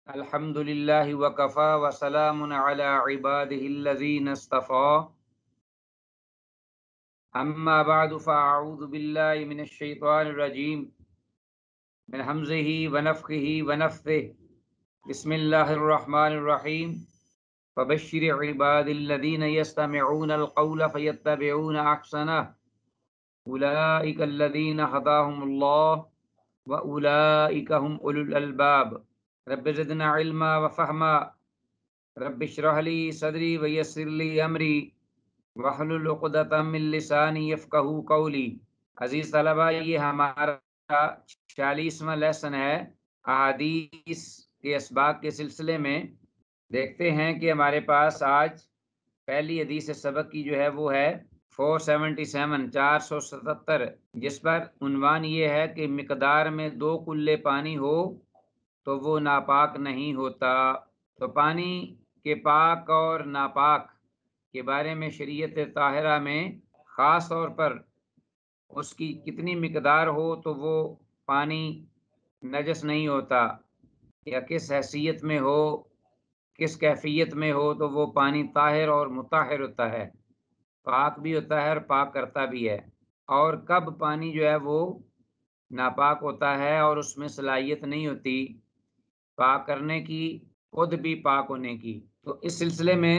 الحمد للہ وکفا وسلام علی عباده الذین اصطفى اما بعد فاعوذ باللہ من الشیطان الرجیم من حمزه ونفخه ونفثه بسم اللہ الرحمن الرحیم فبشر عباد الذین یستمعون القول فیتبعون احسنہ اولئک الذین ہداہم اللہ واولئک هم اولو الالباب رب زدنا علما وفہما رب اشرح لی صدری ویسر لی امری واحلل عقدۃ من لسانی یفقہوا قولی۔ عزیز طلبہ، یہ ہمارا 46واں لیسن ہے احادیث کے اسباق کے سلسلے میں۔ دیکھتے ہیں کہ ہمارے پاس آج پہلی حدیث سبق کی جو ہے وہ ہے 477 جس پر عنوان یہ ہے کہ مقدار میں 2 کلے پانی ہو تو وہ ناپاک نہیں ہوتا۔ تو پانی کے پاک اور ناپاک کے بارے میں شریعت طاہرہ میں خاص طور پر اس کی کتنی مقدار ہو تو وہ پانی نجس نہیں ہوتا، یا کس حیثیت میں ہو، کس کیفیت میں ہو تو وہ پانی طاہر اور مطہر ہوتا ہے، پاک بھی ہوتا ہے اور پاک کرتا بھی ہے۔ اور کب پانی جو ہے وہ ناپاک ہوتا ہے اور اس میں صلاحیت نہیں ہوتی پاک کرنے کی، خود بھی پاک ہونے کی۔ تو اس سلسلے میں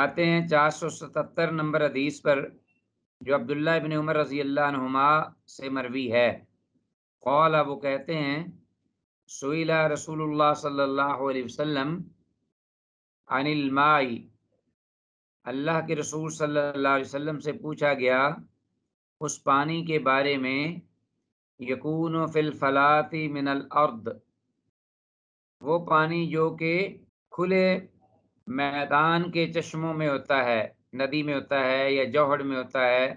آتے ہیں 477 نمبر حدیث پر، جو عبداللہ ابن عمر رضی اللہ عنہما سے مروی ہے۔ قال، وہ کہتے ہیں، سئل رسول اللہ صلی اللہ علیہ وسلم عن الماء، اللہ کے رسول صلی اللہ علیہ وسلم سے پوچھا گیا اس پانی کے بارے میں، یکون فی الفلاۃ من الارض، وہ پانی جو کہ کھلے میدان کے چشموں میں ہوتا ہے، ندی میں ہوتا ہے یا جوہر میں ہوتا ہے،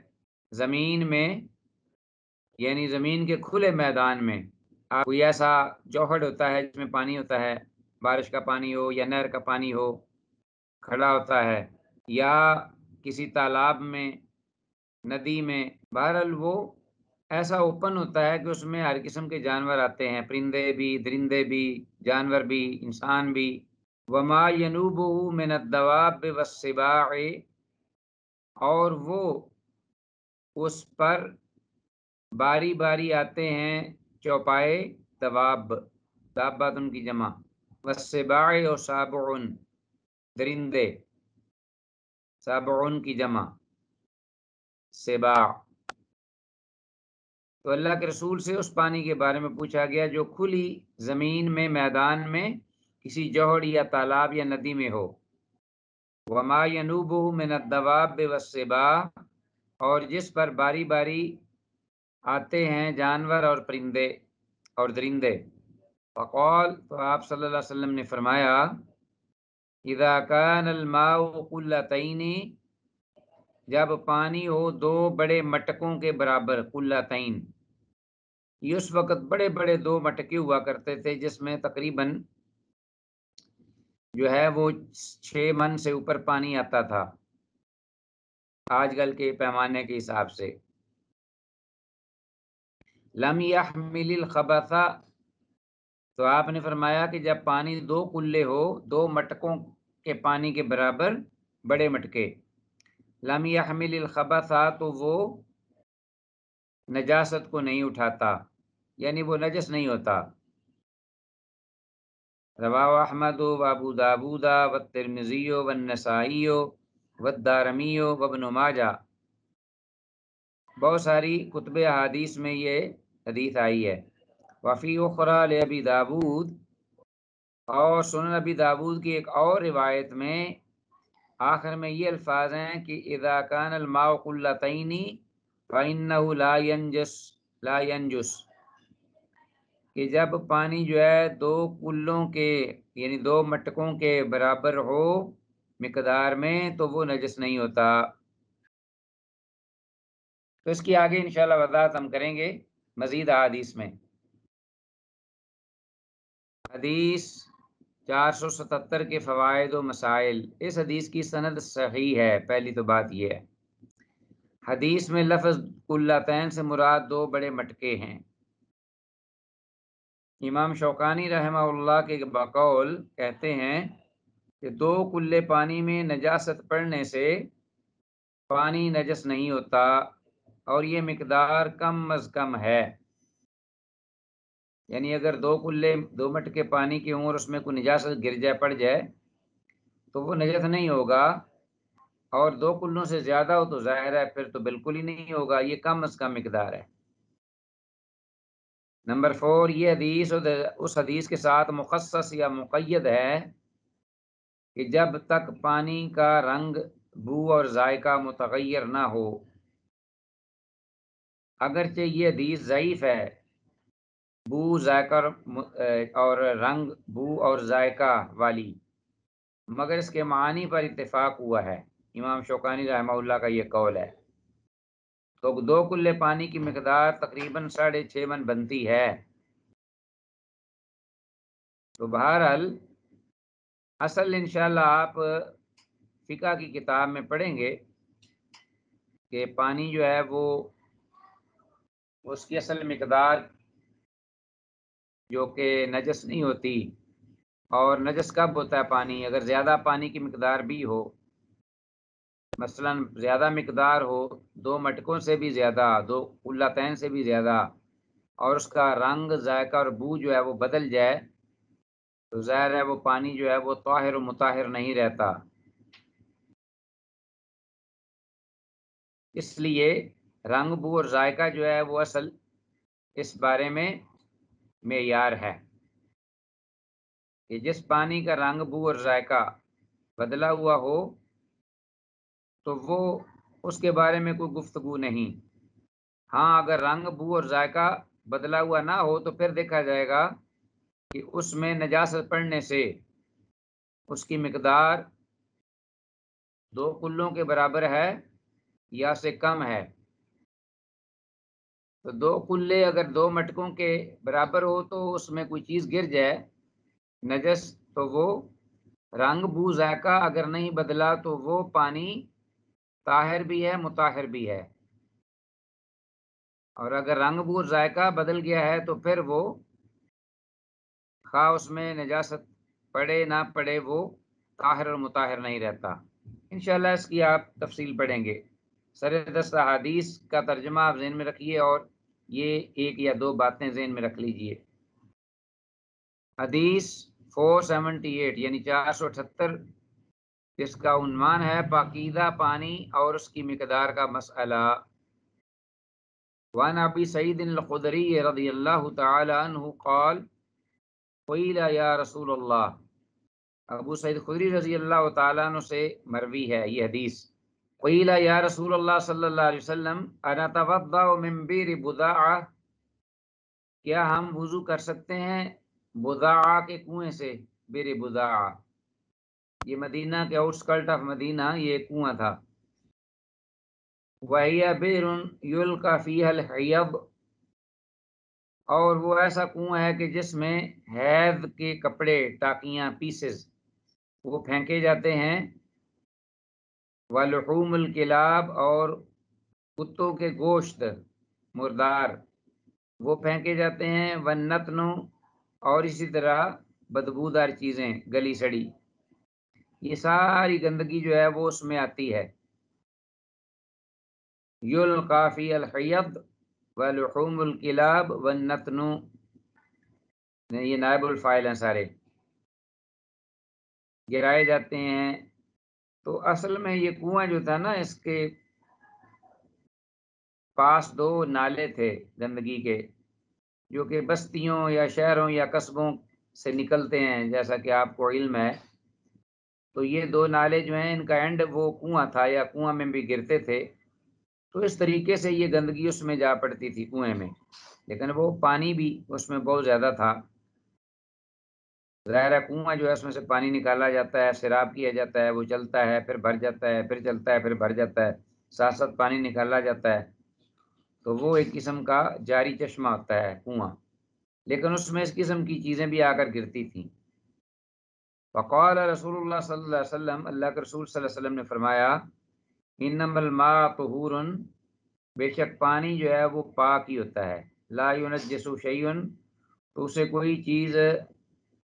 زمین میں، یعنی زمین کے کھلے میدان میں۔ کوئی ایسا جوہر ہوتا ہے جس میں پانی ہوتا ہے، بارش کا پانی ہو یا نہر کا پانی ہو، کھڑا ہوتا ہے، یا کسی تالاب میں، ندی میں، بہرحال وہ ایسا اوپن ہوتا ہے کہ اس میں ہر قسم کے جانور آتے ہیں، پرندے بھی، درندے بھی، جانور بھی، انسان بھی۔ وما ینوبہ من الدواب والسباع، اور وہ اس پر باری باری آتے ہیں چوپائے، دواب، دابات ان کی جمع، والسباع اور سابعن، درندے، سابعن کی جمع سباع۔ تو اللہ کے رسول سے اس پانی کے بارے میں پوچھا گیا جو کھلی زمین میں، میدان میں، کسی جوہر یا تالاب یا ندی میں ہو۔ وما ینوبہ من الدواب والسباع، اور جس پر باری باری آتے ہیں جانور اور پرندے اور درندے۔ فقال، تو آپ صلی اللہ علیہ وسلم نے فرمایا، اذا کان الماء قلتین، جب پانی ہو 2 بڑے مٹکوں کے برابر، قلتین، یہ اس وقت بڑے بڑے 2 مٹکے ہوا کرتے تھے جس میں تقریباً جو ہے وہ 6 من سے اوپر پانی آتا تھا آج کل کے پیمانے کے حساب سے۔ لم یحمل الخبث، تو آپ نے فرمایا کہ جب پانی 2 کلے ہو، 2 مٹکوں کے پانی کے برابر بڑے مٹکے، لم یحمل الخبث، تو وہ نجاست کو نہیں اٹھاتا، یعنی وہ نجس نہیں ہوتا۔ رواه احمد و ابو داود والترمذی والنسائی والدارمی وابن ماجہ، بہت ساری کتب احادیث میں یہ حدیث آئی ہے۔ وفی اخری لابی داود، اور سنن ابی داود کی ایک اور روایت میں آخر میں یہ الفاظ ہیں کہ اذا کان الماء قلتین فانہ لا ینجس، کہ جب پانی جو ہے 2 کلوں کے، یعنی 2 مٹکوں کے برابر ہو مقدار میں تو وہ نجس نہیں ہوتا۔ تو اس کی آگے انشاءاللہ وضاحت ہم کریں گے مزید احادیث میں۔ حدیث 477 کے فوائد و مسائل۔ اس حدیث کی سند صحیح ہے، پہلی تو بات یہ ہے۔ حدیث میں لفظ قلتین سے مراد 2 بڑے مٹکے ہیں۔ امام شوکانی رحمہ اللہ کے بقول کہتے ہیں کہ 2 کلے پانی میں نجاست پڑنے سے پانی نجس نہیں ہوتا، اور یہ مقدار کم از کم ہے۔ یعنی اگر 2 کلے 2 مٹکے پانی کی ہوں اور اس میں کوئی نجاست گر جائے پڑ جائے تو وہ نجس نہیں ہوگا، اور 2 کلوں سے زیادہ ہو تو ظاہر ہے پھر تو بالکل ہی نہیں ہوگا، یہ کم از کم مقدار ہے۔ نمبر 4، یہ حدیث اس حدیث کے ساتھ مخصص یا مقید ہے کہ جب تک پانی کا رنگ، بو اور ذائقہ متغیر نہ ہو۔ اگرچہ یہ حدیث ضعیف ہے، بو ذائقہ اور رنگ، بو اور ذائقہ والی، مگر اس کے معنی پر اتفاق ہوا ہے۔ امام شوکانی رحمہ اللہ کا یہ قول ہے۔ تو 2 کلے پانی کی مقدار تقریباً 6.5 من بنتی ہے۔ تو بہرحال اصل انشاءاللہ آپ فقہ کی کتاب میں پڑھیں گے کہ پانی جو ہے وہ اس کی اصل مقدار جو کہ نجس نہیں ہوتی، اور نجس کب ہوتا ہے پانی؟ اگر زیادہ پانی کی مقدار بھی ہو، مثلا زیادہ مقدار ہو 2 مٹکوں سے بھی زیادہ، 2 قلتین سے بھی زیادہ، اور اس کا رنگ، ذائقہ اور بو جو ہے وہ بدل جائے تو ظاہر ہے وہ پانی جو ہے وہ طاہر و مطہر نہیں رہتا۔ اس لیے رنگ، بو اور ذائقہ جو ہے وہ اصل اس بارے میں معیار ہے کہ جس پانی کا رنگ، بو اور ذائقہ بدلا ہوا ہو تو وہ اس کے بارے میں کوئی گفتگو نہیں۔ ہاں اگر رنگ، بو اور ذائقہ بدلا ہوا نہ ہو تو پھر دیکھا جائے گا کہ اس میں نجاست پڑنے سے اس کی مقدار 2 کلوں کے برابر ہے یا سے کم ہے۔ تو 2 کلے اگر 2 مٹکوں کے برابر ہو تو اس میں کوئی چیز گر جائے نجس، تو وہ رنگ، بو، ذائقہ اگر نہیں بدلا تو وہ پانی طاہر بھی ہے، مطہر بھی ہے، اور اگر رنگ، بو، ذائقہ بدل گیا ہے تو پھر وہ خواہ اس میں نجاست پڑے نہ پڑے وہ طاہر اور مطہر نہیں رہتا۔ انشاءاللہ اس کی آپ تفصیل پڑھیں گے۔ سر دست احادیث کا ترجمہ آپ ذہن میں رکھیے اور یہ 1 یا 2 باتیں ذہن میں رکھ لیجئے۔ حدیث 478 یعنی 478، جس کا عنوان ہے پاکیزہ پانی اور اس کی مقدار کا مسئلہ۔ وعن ابی سعید الخدری رضی اللہ تعالی عنہ قال قیل یا رسول اللہ، ابو سعید خدری رضی اللہ تعالیٰ عنہ سے مروی ہے یہ حدیث۔ قیل یا رسول اللہ صلی اللہ علیہ وسلم انتوضأ من بئر بضاعہ، کیا ہم وضو کر سکتے ہیں بضاعہ کے کنویں سے؟ بئر بضاعہ یہ مدینہ کے آؤٹسکرٹ آف مدینہ یہ کنواں تھا۔ وَهِيَ بِئْرٌ يُلْقَى فِيهَا الْحِيَضُ، اور وہ ایسا کنواں ہے کہ جس میں حیض کے کپڑے، ٹاکیاں، پیسز وہ پھینکے جاتے ہیں۔ وَلُحُومُ الْكِلَابِ، اور کتوں کے گوشت، مردار، وہ پھینکے جاتے ہیں۔ وَالنَّتْنُ، اور اسی طرح بدبودار چیزیں، گلی سڑی، یہ ساری گندگی جو ہے وہ اس میں آتی ہے۔ یلقا فی الحیض ولحوم الکلاب والنتن، یہ نائب الفاعل ہیں، سارے گرائے جاتے ہیں۔ تو اصل میں یہ کنواں جو تھا نا، اس کے پاس 2 نالے تھے گندگی کے، جو کہ بستیوں یا شہروں یا قصبوں سے نکلتے ہیں، جیسا کہ آپ کو علم ہے۔ تو یہ 2 نالے جو ہیں ان کا اینڈ وہ کنواں تھا یا کنواں میں بھی گرتے تھے، تو اس طریقے سے یہ گندگی اس میں جا پڑتی تھی کنویں میں، لیکن وہ پانی بھی اس میں بہت زیادہ تھا۔ ظاہر ہے کنواں جو ہے اس میں سے پانی نکالا جاتا ہے، سیراب کیا جاتا ہے، وہ چلتا ہے، پھر بھر جاتا ہے، پھر چلتا ہے، پھر بھر جاتا ہے، ساتھ ساتھ پانی نکالا جاتا ہے، تو وہ ایک قسم کا جاری چشمہ ہوتا ہے کنواں، لیکن اس میں اس قسم کی چیزیں بھی آ کر گرتی تھیں۔ وقال رسول اللہ صلی اللہ علیہ وسلم، اللہ کے رسول صلی اللہ علیہ وسلم نے فرمایا انما الماء طہور، بے شک پانی جو ہے وہ پاک ہی ہوتا ہے۔ لا ينجس شیء، تو اسے کوئی چیز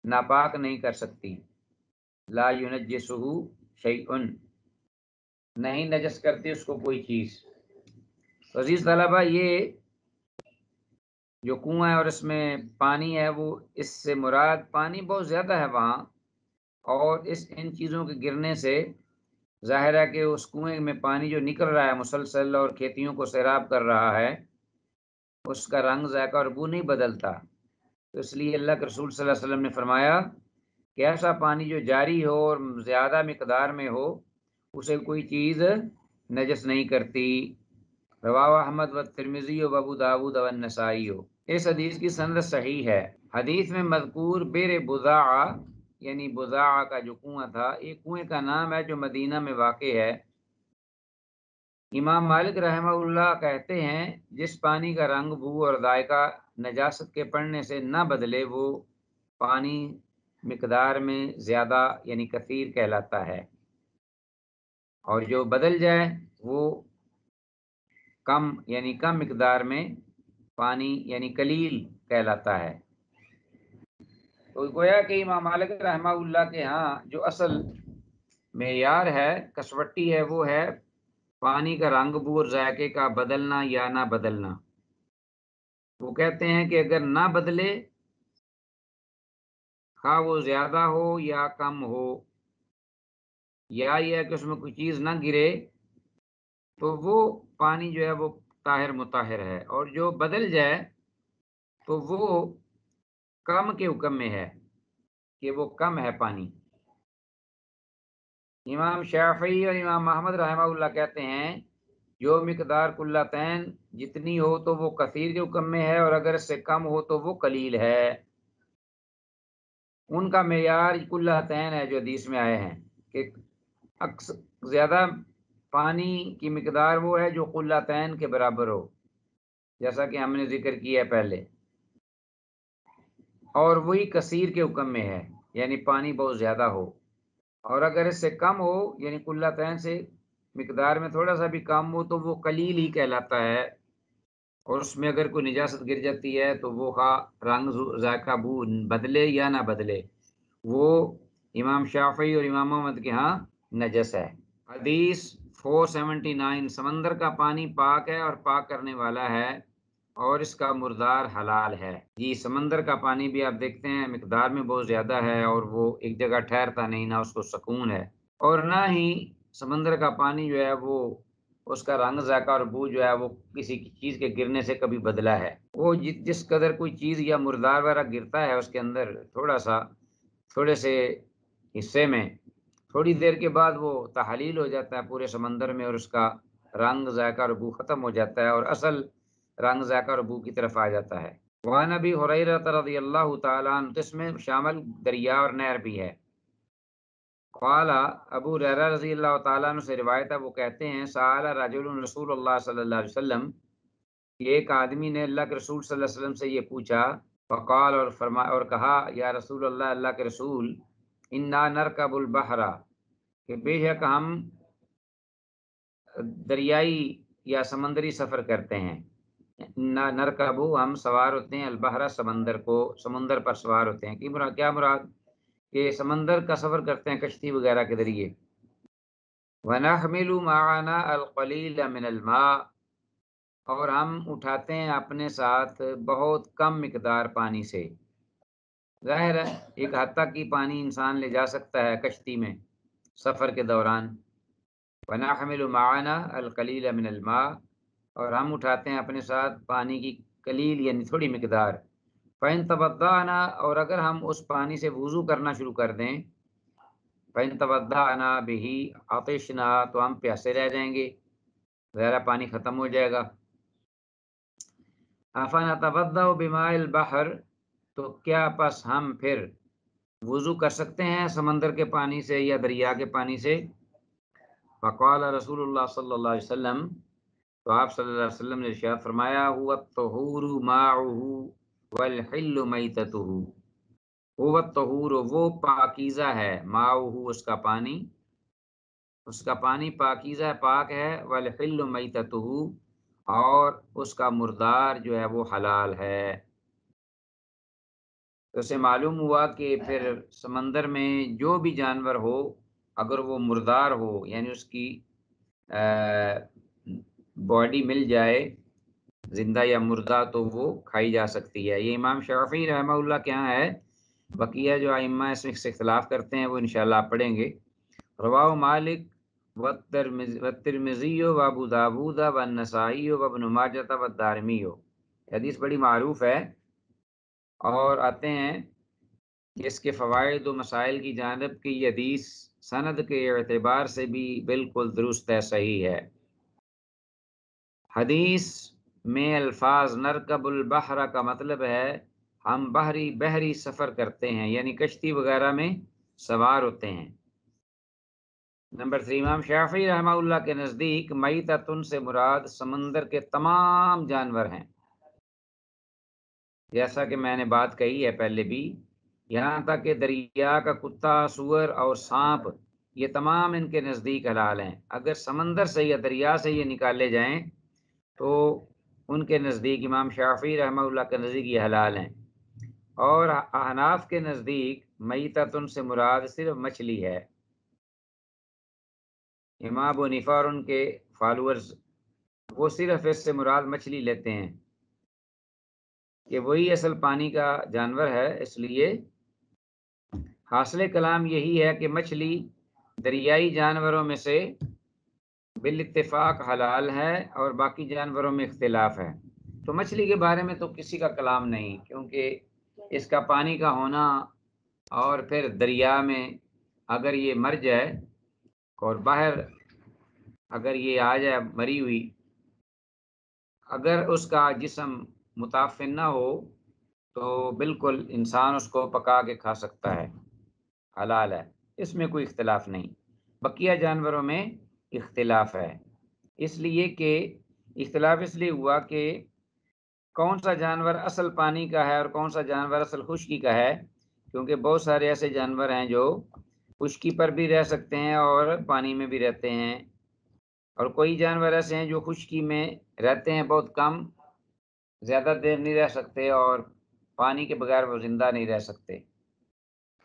ناپاک نہیں کر سکتی۔ لا ينجسہ شیء، نہیں نجس کرتی اس کو کوئی چیز۔ تو عزیز طلبہ، یہ جو کنواں ہے اور اس میں پانی ہے، وہ اس سے مراد پانی بہت زیادہ ہے وہاں، اور ان چیزوں کے گرنے سے ظاہر ہے کہ اس کنویں میں پانی جو نکل رہا ہے مسلسل اور کھیتیوں کو سیراب کر رہا ہے، اس کا رنگ، ذائقہ اور بو نہیں بدلتا۔ تو اس لیے اللہ کے رسول صلی اللہ علیہ وسلم نے فرمایا کہ ایسا پانی جو جاری ہو اور زیادہ مقدار میں ہو، اسے کوئی چیز نجس نہیں کرتی۔ رواہ احمد و ترمذی و ابو داود و النسائی ہو۔ اس حدیث کی سند صحیح ہے۔ حدیث میں مذکور بئر بضاعہ، یعنی بضاعہ کا جو کنواں تھا، ایک کنویں کا نام ہے جو مدینہ میں واقع ہے۔ امام مالک رحمہ اللہ کہتے ہیں جس پانی کا رنگ، بو اور ذائقہ نجاست کے پڑنے سے نہ بدلے، وہ پانی مقدار میں زیادہ یعنی کثیر کہلاتا ہے، اور جو بدل جائے وہ کم یعنی کم مقدار میں پانی یعنی قلیل کہلاتا ہے۔ تو گویا کہ امام مالک رحمہ اللہ کے ہاں جو اصل معیار ہے، کسوٹی ہے، وہ ہے پانی کا رنگ، بو اور ذائقے کا بدلنا یا نہ بدلنا۔ وہ کہتے ہیں کہ اگر نہ بدلے، خواہ وہ زیادہ ہو یا کم ہو، یا یہ ہے کہ اس میں کوئی چیز نہ گرے، تو وہ پانی جو ہے وہ طاہر مطہر ہے، اور جو بدل جائے تو وہ کم کے حکم میں ہے کہ وہ کم ہے پانی۔ امام شافعی اور امام احمد رحمہ اللہ کہتے ہیں جو مقدار کلتین جتنی ہو تو وہ کثیر کے حکم میں ہے، اور اگر اس سے کم ہو تو وہ قلیل ہے۔ ان کا معیار کلتین ہے جو حدیث میں آئے ہیں کہ زیادہ پانی کی مقدار وہ ہے جو قلتین کے برابر ہو، جیسا کہ ہم نے ذکر کیا ہے پہلے، اور وہی کثیر کے حکم میں ہے، یعنی پانی بہت زیادہ ہو۔ اور اگر اس سے کم ہو، یعنی قلتین سے مقدار میں تھوڑا سا بھی کم ہو، تو وہ قلیل ہی کہلاتا ہے، اور اس میں اگر کوئی نجاست گر جاتی ہے تو وہ رنگ، ذائقہ، بو بدلے یا نہ بدلے، وہ امام شافعی اور امام احمد کے ہاں نجس ہے۔ حدیث 479، سمندر کا پانی پاک ہے اور پاک کرنے والا ہے، اور اس کا مردار حلال ہے۔ جی، سمندر کا پانی بھی آپ دیکھتے ہیں مقدار میں بہت زیادہ ہے، اور وہ ایک جگہ ٹھہرتا نہیں، نہ اس کو سکون ہے، اور نہ ہی سمندر کا پانی جو ہے وہ اس کا رنگ، ذائقہ اور بو جو ہے وہ کسی چیز کے گرنے سے کبھی بدلا ہے۔ وہ جس قدر کوئی چیز یا مردار وغیرہ گرتا ہے اس کے اندر تھوڑے سے حصے میں، تھوڑی دیر کے بعد وہ تحلیل ہو جاتا ہے پورے سمندر میں، اور اس کا رنگ، ذائقہ اور بو ختم ہو جاتا ہے، اور اصل رنگ، ذائقہ اور بو کی طرف آ جاتا ہے۔ وعن ابی ہریرہ رضی اللہ تعالیٰ عنہ، اس میں شامل دریا اور نہر بھی ہے۔ قال، ابو ہریرہ رضی اللہ تعالیٰ عنہ سے روایت ہے، وہ کہتے ہیں سأل رجل رسول اللہ صلی اللہ علیہ وسلم، کہ ایک آدمی نے اللہ کے رسول صلی اللہ علیہ وسلم سے یہ پوچھا، فقال، اور کہا، یا رسول اللہ، اللہ کے رسول، انا نرکب البحر، کہ بے شک ہم دریائی یا سمندری سفر کرتے ہیں۔ انا نرکب، ہم سوار ہوتے ہیں، البحر، سمندر پر سوار ہوتے ہیں۔ کیا مراد؟ کہ سمندر کا سفر کرتے ہیں کشتی وغیرہ کے ذریعے۔ وَنَحْمِلُ مَعَنَا الْقَلِيلَ مِنَ الْمَاءِ، اور ہم اٹھاتے ہیں اپنے ساتھ بہت کم مقدار پانی سے۔ ظاہر ہے ایک حد تک کی پانی انسان لے جا سکتا ہے کشتی میں سفر کے دوران۔ وَنَحْمِلُ مَعَنَا الْقَلِيلَ مِنَ الْمَاءِ، اور ہم اٹھاتے ہیں اپنے ساتھ پانی کی قلیل یعنی تھوڑی مقدار۔ فَإِن تَوَضَّأْنَا، اور اگر ہم اس پانی سے وضو کرنا شروع کر دیں، فَإِن تَوَضَّأْنَا بِهِ عَطِشْنَا، تو ہم پیاسے رہ جائیں گے، ظاہر پانی ختم ہو جائے گا۔ أَفَنَتَوَضَّأُ بِمَاءِ الْبَحْرِ، تو کیا پس ہم پھر وضو کر سکتے ہیں سمندر کے پانی سے یا دریا کے پانی سے؟ فقال رسول اللہ صلی اللہ علیہ وسلم، تو آپ صلی اللہ علیہ وسلم نے ارشاد فرمایا، هو الطہور ماؤہ والحل میتتہ، هو الطہور، وہ پاکیزہ ہے، ماؤہ، اس کا پانی پاکیزہ ہے، پاک ہے، والحل میتتہ، اور اس کا مردار جو ہے وہ حلال ہے۔ تو اسے معلوم ہوا کہ پھر سمندر میں جو بھی جانور ہو اگر وہ مردار ہو یعنی اس کی باڈی مل جائے زندہ یا مردہ تو وہ کھائی جا سکتی ہے۔ یہ امام شافعی رحمہ اللہ کے یہاں ہے، بقیہ جو ائمہ اس میں اختلاف کرتے ہیں وہ انشاءاللہ آپ پڑھیں گے۔ رواہ مالک والترمذی و ابو داود والنسائی و ابن ماجہ والدارمی، حدیث بڑی معروف ہے اور آتے ہیں کہ اس کے فوائد و مسائل کی جانب کی یہ حدیث سند کے اعتبار سے بھی بالکل درست ہے، صحیح ہے۔ حدیث میں الفاظ نرکب البحر کا مطلب ہے ہم بحری سفر کرتے ہیں، یعنی کشتی وغیرہ میں سوار ہوتے ہیں۔ نمبر 3، امام شافعی رحمہ اللہ کے نزدیک میتۃ سے مراد سمندر کے تمام جانور ہیں، جیسا کہ میں نے بات کہی ہے پہلے بھی، یہاں تک کہ دریا کا کتا، سور اور سانپ یہ تمام ان کے نزدیک حلال ہیں۔ اگر سمندر سے یا دریا سے یہ نکالے جائیں تو ان کے نزدیک، امام شافعی رحمہ اللہ کے نزدیک یہ حلال ہیں۔ اور احناف کے نزدیک میتۃ سے مراد صرف مچھلی ہے۔ امام ابو حنیفہ اور ان کے فالوورز وہ صرف اس سے مراد مچھلی لیتے ہیں کہ وہی اصل پانی کا جانور ہے، اس لیے حاصل کلام یہی ہے کہ مچھلی دریائی جانوروں میں سے بالاتفاق حلال ہے اور باقی جانوروں میں اختلاف ہے۔ تو مچھلی کے بارے میں تو کسی کا کلام نہیں، کیونکہ اس کا پانی کا ہونا اور پھر دریا میں اگر یہ مر جائے اور باہر اگر یہ آ جائے مری ہوئی، اگر اس کا جسم متعفن نہ ہو تو بالکل انسان اس کو پکا کے کھا سکتا ہے، حلال ہے، اس میں کوئی اختلاف نہیں۔ بقیہ جانوروں میں اختلاف ہے، اس لیے کہ اختلاف اس لیے ہوا کہ کون سا جانور اصل پانی کا ہے اور کون سا جانور اصل خشکی کا ہے، کیونکہ بہت سارے ایسے جانور ہیں جو خشکی پر بھی رہ سکتے ہیں اور پانی میں بھی رہتے ہیں، اور کوئی جانور ایسے ہیں جو خشکی میں رہتے ہیں بہت کم، زیادہ دیر نہیں رہ سکتے، اور پانی کے بغیر وہ زندہ نہیں رہ سکتے،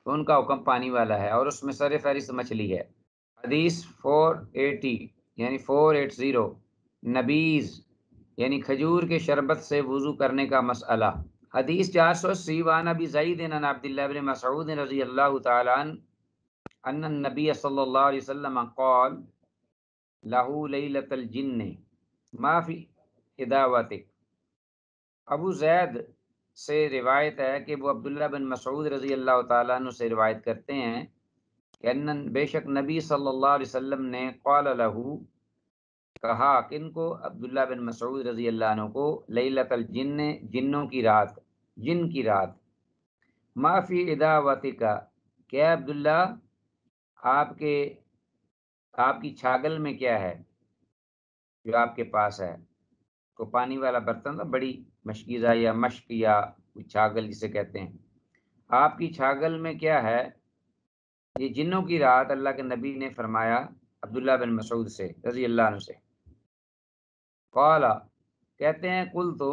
تو ان کا حکم پانی والا ہے، اور اس میں سر فہرست مچھلی ہے۔ حدیث 480 یعنی 480 نبیذ یعنی کھجور کے شربت سے وضو کرنے کا مسئلہ۔ حدیث 480 وعن ابی زید عن عبداللہ بن مسعود رضی اللہ تعالی عنہ ان النبی صلی اللہ علیہ وسلم قال لہو لیلۃ الجن ما فی اداوتک۔ ابو زید سے روایت ہے کہ وہ عبداللہ بن مسعود رضی اللہ تعالیٰ عنہ سے روایت کرتے ہیں کہ بے شک نبی صلی اللہ علیہ وسلم نے قال لہو کہا، کن کو؟ عبداللہ بن مسعود رضی اللہ عنہ کو، لیلۃ الجن جنوں کی رات، جن کی رات، ما فی اداوتک، کیا عبداللہ آپ کی چھاگل میں کیا ہے جو آپ کے پاس ہے؟ تو پانی والا برتن تھا، بڑی مشکیزہ یا مشک یا چھاگل جسے کہتے ہیں، آپ کی چھاگل میں کیا ہے؟ یہ جنوں کی رات اللہ کے نبی نے فرمایا عبداللہ بن مسعود سے رضی اللہ عنہ سے۔ قال، کہتے ہیں قل تو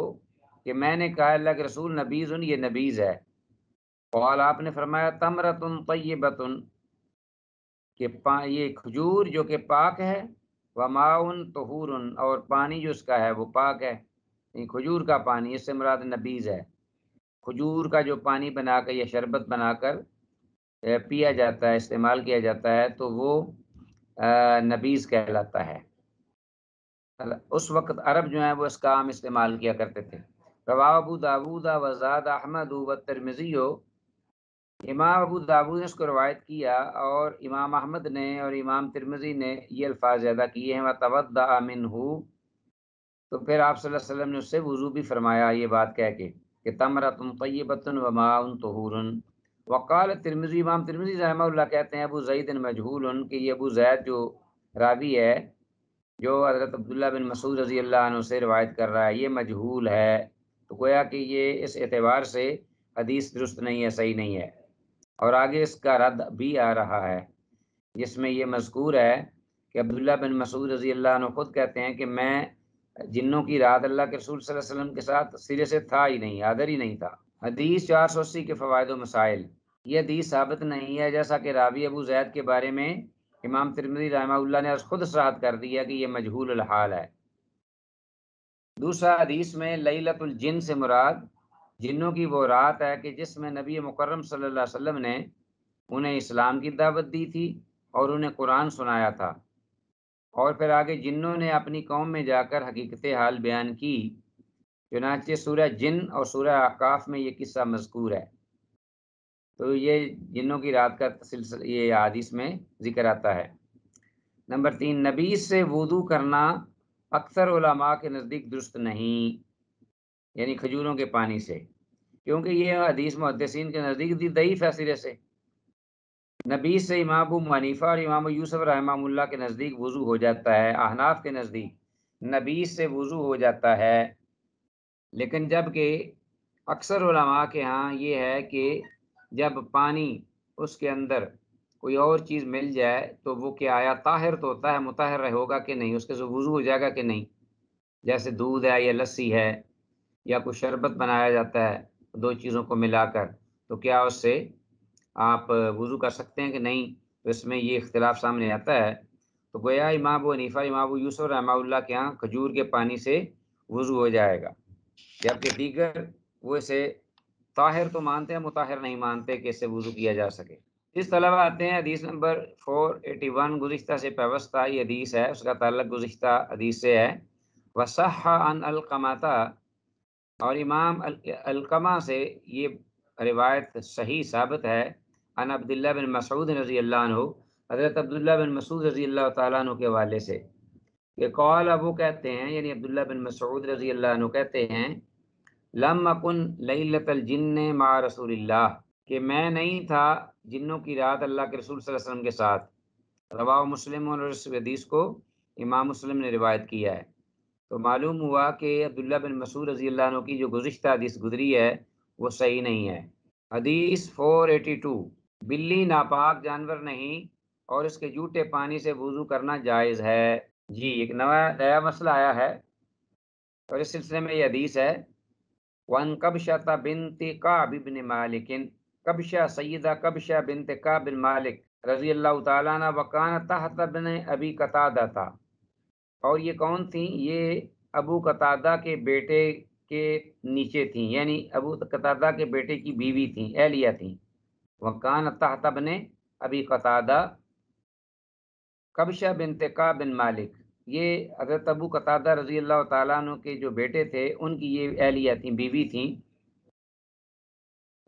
کہ میں نے کہا اللہ کے رسول نبیذ، یہ نبیذ ہے۔ قال، آپ نے فرمایا تمرۃ طیبۃ، کہ یہ کھجور جو کہ پاک ہے، وماء طہور، اور پانی جو اس کا ہے وہ پاک ہے، یہ کھجور کا پانی، اس سے مراد نبیذ ہے۔ کھجور کا جو پانی بنا کر یا شربت بنا کر پیا جاتا ہے، استعمال کیا جاتا ہے، تو وہ نبیذ کہلاتا ہے۔ اس وقت عرب جو ہیں وہ اس کا عام استعمال کیا کرتے تھے۔ رواہ ابو داود وزاد احمد والترمذی، امام ابو داود نے اس کو روایت کیا اور امام احمد نے اور امام ترمذی نے یہ الفاظ زیادہ کیے ہیں، وتوضأ منہ، تو پھر آپ صلی اللہ علیہ وسلم نے اس سے وضو بھی فرمایا، یہ بات کہہ کے کہ تمرۃ طیبۃ وماء طہور۔ وقال ترمذی، امام ترمذی رحمہ اللہ کہتے ہیں ابو زید مجہول، کہ یہ ابو زید جو راوی ہے جو حضرت عبداللہ بن مسعود رضی اللہ عنہ سے روایت کر رہا ہے یہ مجہول ہے، تو گویا کہ یہ اس اعتبار سے حدیث درست نہیں ہے، صحیح نہیں ہے، اور آگے اس کا رد بھی آ رہا ہے جس میں یہ مذکور ہے کہ عبداللہ بن مسعود رضی اللہ عنہ خود کہتے ہیں کہ میں جنوں کی رات اللہ کے رسول صلی اللہ علیہ وسلم کے ساتھ سرے سے تھا ہی نہیں، حاضر ہی نہیں تھا، حدیث 480 کے فوائد و مسائل۔ یہ حدیث ثابت نہیں ہے، جیسا کہ راوی ابو زید کے بارے میں امام ترمذی رحمہ اللہ نے خود صراحت کر دیا کہ یہ مجہول الحال ہے۔ دوسرا، حدیث میں لیلۃ الجن سے مراد جنوں کی وہ رات ہے کہ جس میں نبی مکرم صلی اللہ علیہ وسلم نے انہیں اسلام کی دعوت دی تھی اور انہیں قرآن سنایا تھا، اور پھر آگے جنوں نے اپنی قوم میں جا کر حقیقت حال بیان کی۔ چنانچہ سورہ جن اور سورہ احقاف میں یہ قصہ مذکور ہے۔ تو یہ جنوں کی رات کا سلسلہ یہ حدیث میں ذکر آتا ہے۔ نمبر 3، نبیذ سے وضو کرنا اکثر علماء کے نزدیک درست نہیں، یعنی کھجوروں کے پانی سے، کیونکہ یہ حدیث محدثین کے نزدیک ضعیف ہے سرے سے۔ نبیذ سے امام ابو حنیفہ اور امام یوسف رحمہ اللہ کے نزدیک وضو ہو جاتا ہے، احناف کے نزدیک نبیذ سے وضو ہو جاتا ہے، لیکن جب کہ اکثر علماء کے ہاں یہ ہے کہ جب پانی اس کے اندر کوئی اور چیز مل جائے تو وہ کیا آیا طاہر تو ہوتا ہے، مطہر ہوگا کہ نہیں، اس کے سے وضو ہو جائے گا کہ نہیں، جیسے دودھ ہے یا لسی ہے یا کوئی شربت بنایا جاتا ہے دو چیزوں کو ملا کر، تو کیا اس سے آپ وضو کر سکتے ہیں کہ نہیں؟ تو اس میں یہ اختلاف سامنے آتا ہے۔ تو گویا امام ابو حنیفہ امام ابو یوسف رحمہ اللہ کے ہاں کھجور کے پانی سے وضو ہو جائے گا، جبکہ دیگر وہ اسے طاہر تو مانتے ہیں، مطہر نہیں مانتے کہ اس سے وضو کیا جا سکے۔ اس طلبہ آتے ہیں حدیث نمبر 481، گزشتہ سے پیوستہ یہ حدیث ہے، اس کا تعلق گزشتہ حدیث سے ہے۔ وصح عن القمہ، اور امام القمہ سے یہ روایت صحیح ثابت ہے، عن عبداللہ بن مسعود رضی اللہ عنہ، حضرت عبداللہ بن مسعود رضی اللہ تعالیٰ عنہ کے حوالے سے کہ قال، وہ کہتے ہیں یعنی عبداللہ بن مسعود رضی اللہ عنہ کہتے ہیں، لم اکن لیلۃ الجن مع رسول اللہ، کہ میں نہیں تھا جنوں کی رات اللہ کے رسول صلی اللہ علیہ وسلم کے ساتھ۔ رواہ مسلم، اور اس حدیث کو امام مسلم نے روایت کیا ہے۔ تو معلوم ہوا کہ عبداللہ بن مسعود رضی اللہ عنہ کی جو گزشتہ حدیث گزری ہے وہ صحیح نہیں ہے۔ حدیث 482، بلی ناپاک جانور نہیں اور اس کے جھوٹے پانی سے وضو کرنا جائز ہے۔ جی، ایک نیا مسئلہ آیا ہے اور اس سلسلے میں یہ حدیث ہے، وَأَنْ قَبْشَةَ بِنْتِ كَعْبِ بْنِ مَالِكٍ، قبشہ سیدہ قبشہ بنت کعب بن مالک رضی اللہ تعالیٰ عنہ، وَكَانَتْ تَحْتَ ابْنِ أَبِي قَتَادَةَ تھا، اور یہ کون تھیں؟ یہ ابو قتادہ کے بیٹے کے نیچے تھیں، یعنی ابو قتادہ کے بیٹے کی بیوی تھیں، اہلیہ تھیں۔ وَكَانَتْ تَحْتَ ابْنِ أَبِي قَتَادَہ قبشہ بنت کعب بن مالک، یہ حضرت ابو قتادہ رضی اللہ تعالیٰ عنہ کے جو بیٹے تھے ان کی یہ اہلیہ تھیں، بیوی تھیں۔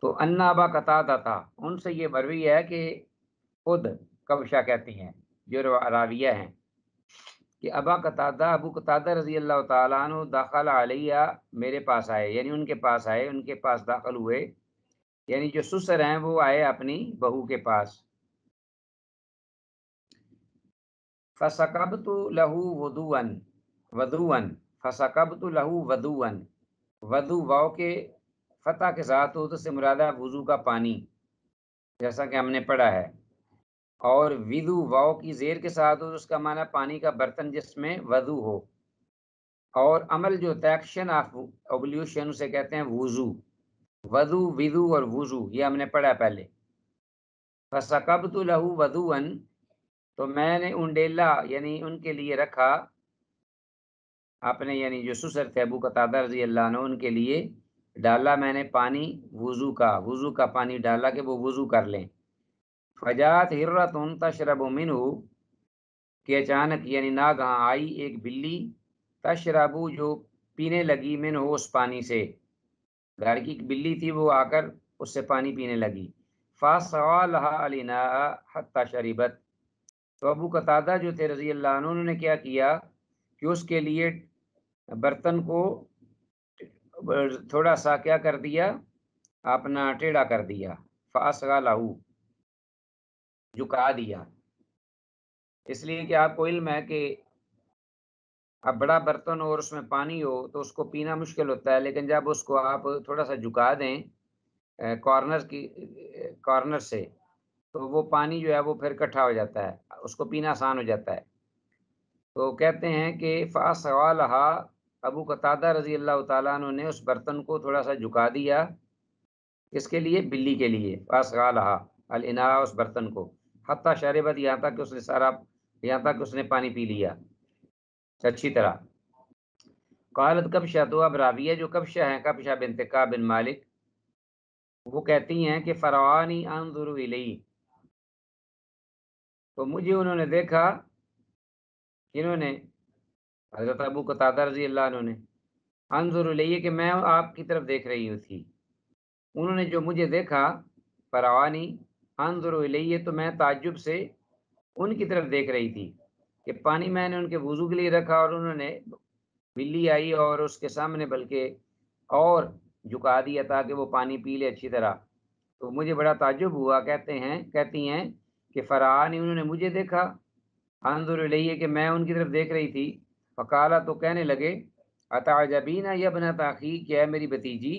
تو انا ابا قتادہ تھا، ان سے یہ مروی ہے کہ خود قبشہ کہتی ہیں جو راویہ ہیں کہ ابو قتادہ رضی اللہ تعالیٰ عنہ داخل علیہ، میرے پاس آئے، یعنی ان کے پاس آئے، ان کے پاس داخل ہوئے، یعنی جو سسر ہیں وہ آئے اپنی بہو کے پاس۔ فسکبت لہ وضوًا، فسکبت لہ وضوًا، وضو واو کے فتح کے ساتھ ہو تو سے مراد ہے وضو کا پانی، جیسا کہ ہم نے پڑھا ہے، اور وضو واو کی زیر کے ساتھ ہو تو اس کا معنی پانی کا برتن جس میں وضو ہو، اور عمل جو ہوتا ہے ایکشن آف اوبلیوشن اسے کہتے ہیں وضو، وضو اور وضو یہ ہم نے پڑھا پہلے۔ فسکبت لہ وضوًا، تو میں نے انڈیلا یعنی ان کے لیے رکھا اپنے، یعنی جو سسر تھے ابو قتادہ رضی اللہ عنہ، ان کے لیے ڈالا میں نے پانی، وضو کا پانی ڈالا کہ وہ وضو کر لیں۔ فجات ہرۃ تشرب منہ، کہ اچانک یعنی ناگہاں آئی ایک بلی، تشرب جو پینے لگی، منہ اس پانی سے، گھر کی ایک بلی تھی وہ آ کر اس سے پانی پینے لگی۔ فسقالها الاناء حتى شربت، تو ابو قتادہ جو تھے رضی اللہ عنہ، انہوں نے کیا کیا کہ اس کے لیے برتن کو تھوڑا سا کیا کر دیا، اپنا ٹیڑھا کر دیا، فاسقالہ جھکا دیا، اس لیے کہ آپ کو علم ہے کہ اب بڑا برتن ہو اور اس میں پانی ہو تو اس کو پینا مشکل ہوتا ہے، لیکن جب اس کو آپ تھوڑا سا جھکا دیں کارنر سے، تو وہ پانی جو ہے وہ پھر اکٹھا ہو جاتا ہے، اس کو پینا آسان ہو جاتا ہے۔ تو کہتے ہیں کہ فاسقالہ، ابو قتادہ رضی اللہ تعالیٰ عنہ نے اس برتن کو تھوڑا سا جھکا دیا اس کے لیے بلی کے لیے فاسغالہا الاناء اس برتن کو حتی شربت یہاں تک کہ اس نے سارا یہاں تک کہ اس نے پانی پی لیا اچھی طرح قالت کبشہ تو اب راویہ جو کبشہ ہیں کبشہ بنت کعب بن مالک وہ کہتی ہیں کہ فرعانی انظر الیہ تو مجھے انہوں نے دیکھا کنہوں نے حضرت ابو قتادہ رضی اللہ عنہ نے انظر الیہ کہ میں آپ کی طرف دیکھ رہی ہوں تھی انہوں نے جو مجھے دیکھا فرعانی انظر الیہ تو میں تعجب سے ان کی طرف دیکھ رہی تھی کہ پانی میں نے ان کے وضو کے لیے رکھا اور انہوں نے بلی آئی اور اس کے سامنے بلکہ اور جھکا دیا تاکہ وہ پانی پی لے اچھی طرح تو مجھے بڑا تعجب ہوا کہتی ہیں کہ فرعانی انہوں نے مجھے دیکھا انظر الیہ کہ میں ان کی طرف دیکھ رہی تھی فقالا تو کہنے لگے اتعجبین یا بنت اخی کہ اے میری بھتیجی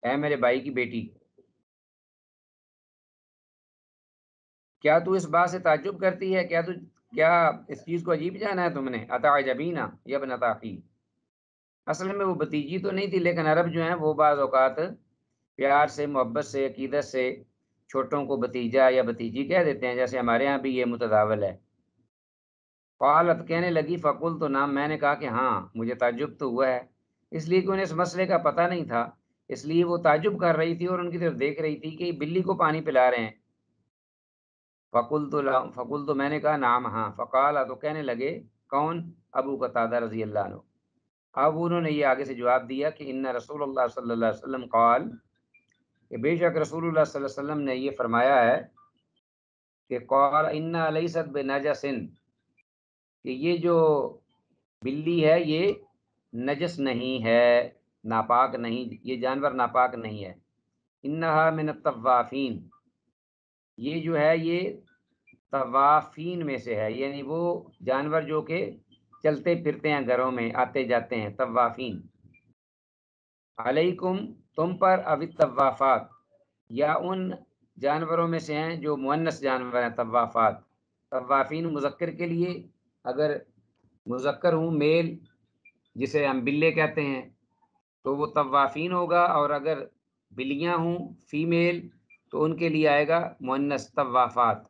اے میرے بھائی کی بیٹی کیا تو اس بات سے تعجب کرتی ہے کیا اس چیز کو عجیب جانا ہے تم نے اتعجبین یا بنت اخی اصل میں وہ بھتیجی تو نہیں تھی لیکن عرب جو ہیں وہ بعض اوقات پیار سے محبت سے عقیدت سے چھوٹوں کو بھتیجا یا بھتیجی کہہ دیتے ہیں جیسے ہمارے ہاں بھی یہ متداول ہے قالت کہنے لگی فقل تو نام میں نے کہا کہ ہاں مجھے تعجب تو ہوا ہے اس لیے کہ انہیں اس مسئلے کا پتہ نہیں تھا اس لیے وہ تعجب کر رہی تھی اور ان کی طرف دیکھ رہی تھی کہ بلی کو پانی پلا رہے ہیں فقل تو میں نے کہا نام ہاں فقال تو کہنے لگے کون ابو قتادہ رضی اللہ عنہ اب انہوں نے یہ آگے سے جواب دیا کہ ان رسول اللہ صلی اللہ علیہ وسلم قال کہ بے شک رسول اللہ صلی اللہ علیہ وسلم نے یہ فرمایا ہے کہ قال ان لیست بنجس کہ یہ جو بلی ہے یہ نجس نہیں ہے ناپاک نہیں یہ جانور ناپاک نہیں ہے انہا من الطوافین یہ جو ہے یہ طوافین میں سے ہے یعنی وہ جانور جو کہ چلتے پھرتے ہیں گھروں میں آتے جاتے ہیں طوافین علیکم تم پر اب طوافات یا ان جانوروں میں سے ہیں جو مؤنث جانور ہیں طوافات طوافین مذکر کے لیے اگر مذکر ہوں میل جسے ہم بلے کہتے ہیں تو وہ طوافین ہوگا اور اگر بلیاں ہوں فیمیل تو ان کے لیے آئے گا مؤنث طوافات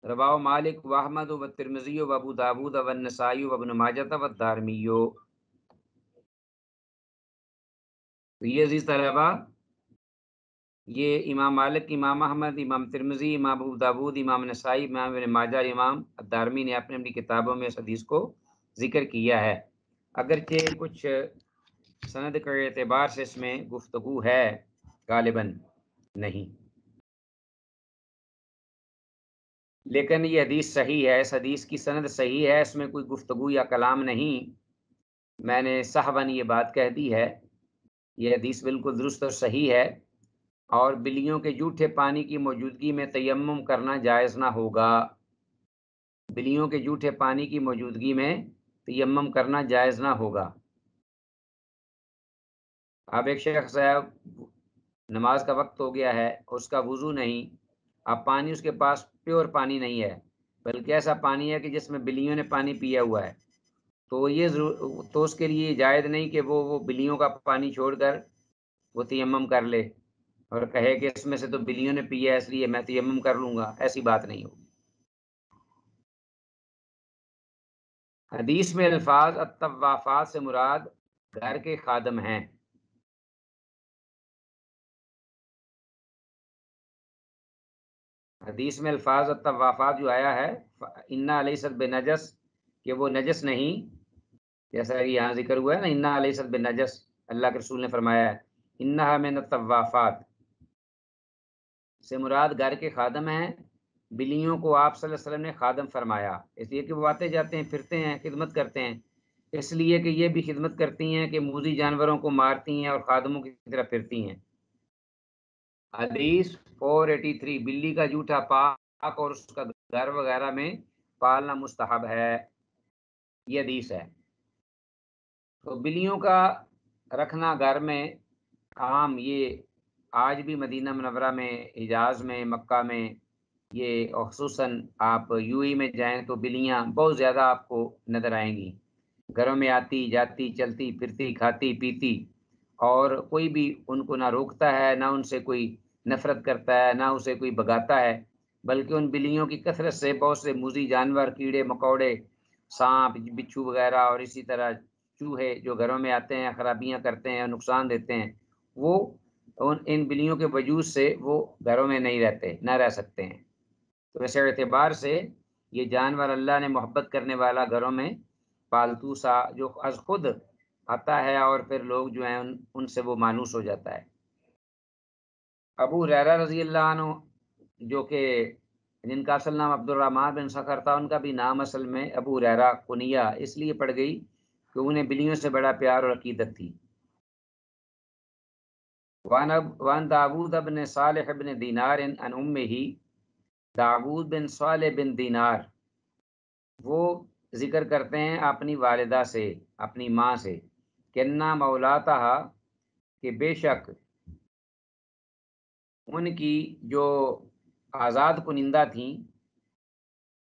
رواہ مالک و احمد و ترمذی و ابو داود و النسائی و ابن ماجہ و الدارمی تو یہ عزیز طلبہ یہ امام مالک امام احمد امام ترمذی امام ابو داود امام نسائی امام ابن ماجہ امام الدارمی نے اپنی کتابوں میں اس حدیث کو ذکر کیا ہے اگرچہ کچھ سند کے اعتبار سے اس میں گفتگو ہے غالباً نہیں لیکن یہ حدیث صحیح ہے اس حدیث کی سند صحیح ہے اس میں کوئی گفتگو یا کلام نہیں میں نے صحباً یہ بات کہہ دی ہے یہ حدیث بالکل درست اور صحیح ہے اور بلیوں کے جھوٹے پانی کی موجودگی میں تیمم کرنا جائز نہ ہوگا بلیوں کے جھوٹے پانی کی موجودگی میں تیمم کرنا جائز نہ ہوگا اب ایک شخص ہے نماز کا وقت ہو گیا ہے اس کا وضو نہیں اب پانی اس کے پاس پیور پانی نہیں ہے بلکہ ایسا پانی ہے کہ جس میں بلیوں نے پانی پیا ہوا ہے تو یہ تو اس کے لیے جائز نہیں کہ وہ بلیوں کا پانی چھوڑ کر وہ تیمم کر لے اور کہے کہ اس میں سے تو بلیوں نے پیا ہے اس لیے میں تیمم کر لوں گا ایسی بات نہیں ہوگی حدیث میں الفاظ الطوافات سے مراد گھر کے خادم ہیں حدیث میں الفاظ الطوافات جو آیا ہے انا لیست بنجس کہ وہ نجس نہیں جیسا کہ یہاں ذکر ہوا ہے نا انا لیست بنجس اللہ کے رسول نے فرمایا ہے انہا من الطوافات سے مراد گھر کے خادم ہیں بلیوں کو آپ صلی اللہ علیہ وسلم نے خادم فرمایا اس لیے کہ وہ آتے جاتے ہیں پھرتے ہیں خدمت کرتے ہیں اس لیے کہ یہ بھی خدمت کرتی ہیں کہ موذی جانوروں کو مارتی ہیں اور خادموں کی طرح پھرتی ہیں حدیث 483 بلی کا جھوٹا پاک اور اس کا گھر وغیرہ میں پالنا مستحب ہے یہ حدیث ہے تو بلیوں کا رکھنا گھر میں عام یہ آج بھی مدینہ منورہ میں حجاز میں مکہ میں یہ خصوصاً آپ یو ای میں جائیں تو بلیاں بہت زیادہ آپ کو نظر آئیں گی گھروں میں آتی جاتی چلتی پھرتی کھاتی پیتی اور کوئی بھی ان کو نہ روکتا ہے، نہ ان سے کوئی نفرت کرتا ہے، نہ اسے کوئی بھگاتا ہے، بلکہ ان بلیوں کی کثرت سے بہت سے موذی جانور، کیڑے مکوڑے، سانپ، بچھو وغیرہ، اور اسی طرح چوہے جو گھروں میں آتے ہیں، خرابیاں کرتے ہیں، نقصان دیتے ہیں، وہ ان بلیوں کے وجود سے وہ گھروں میں نہیں رہتے، نہ رہ سکتے ہیں۔ تو اس اعتبار سے یہ جانور اللہ نے محبت کرنے والا گھروں میں پالتو سا جو از خود آتا ہے، اور پھر لوگ جو ہیں ان سے وہ مانوس ہو جاتا ہے۔ ابو ہریرہ رضی اللہ عنہ جو کہ جن کا اصل نام عبد الرحمن بن صخر تھا، ان کا بھی نام اصل میں ابو ہریرہ کنیہ اس لیے پڑ گئی کہ انہیں بلیوں سے بڑا پیار اور عقیدت تھی۔ وان داود بن صالح بن دینار عن امہ، داود بن صالح بن دینار وہ ذکر کرتے ہیں اپنی والدہ سے، اپنی ماں سے، کنا مولاتا، کہ بے شک ان کی جو آزاد کنندہ تھیں،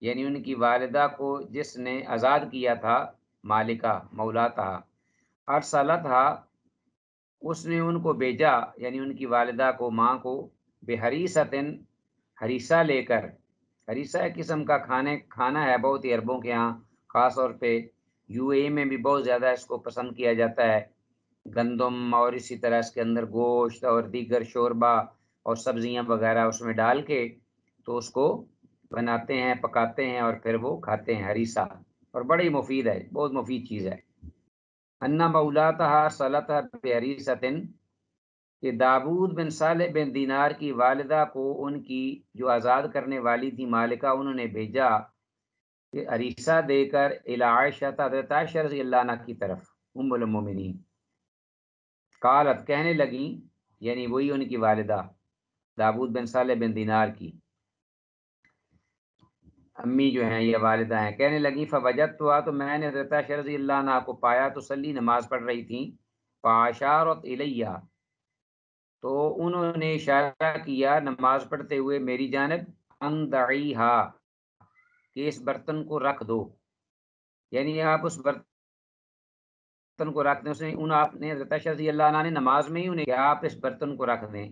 یعنی ان کی والدہ کو جس نے آزاد کیا تھا، مالکہ مولاتا، ارسلتھا، اس نے ان کو بھیجا، یعنی ان کی والدہ کو، ماں کو، بحریستن، ہریسہ لے کر۔ ہریسہ ایک قسم کا کھانا ہے بہت ہی عربوں کے ہاں، خاص طور پہ یو اے میں بھی بہت زیادہ اس کو پسند کیا جاتا ہے۔ گندم اور اسی طرح اس کے اندر گوشت اور دیگر شوربہ اور سبزیاں وغیرہ اس میں ڈال کے تو اس کو بناتے ہیں، پکاتے ہیں، اور پھر وہ کھاتے ہیں، ہریسہ، اور بڑی مفید ہے، بہت مفید چیز ہے۔ انا مولاتہا صلتہ بحریستن، کہ داود بن صالح بن دینار کی والدہ کو ان کی جو آزاد کرنے والی تھی مالکہ، انہوں نے بھیجا کہ عریسہ دے کر الی عائشہ، حضرت عائشہ رضی اللہ عنہ کی طرف، ام المومنین، قالت، کہنے لگیں، یعنی وہی ان کی والدہ داود بن صالح بن دینار کی امی جو ہیں، یہ والدہ ہیں، کہنے لگیں، فوجدتھا، تو میں نے حضرت عائشہ رضی اللہ عنہ کو پایا، تو صلی، نماز پڑھ رہی تھیں، فاشارت الیہ، تو انہوں نے اشارہ کیا نماز پڑھتے ہوئے میری جانب، ان دعیہا، کہ اس برتن کو رکھ دو، یعنی آپ اس برتن کو رکھ دیں۔ آپ نے حضرت عائشہ رضی اللہ عنہ نے نماز میں ہی انہیں کہ آپ اس برتن کو رکھ دیں۔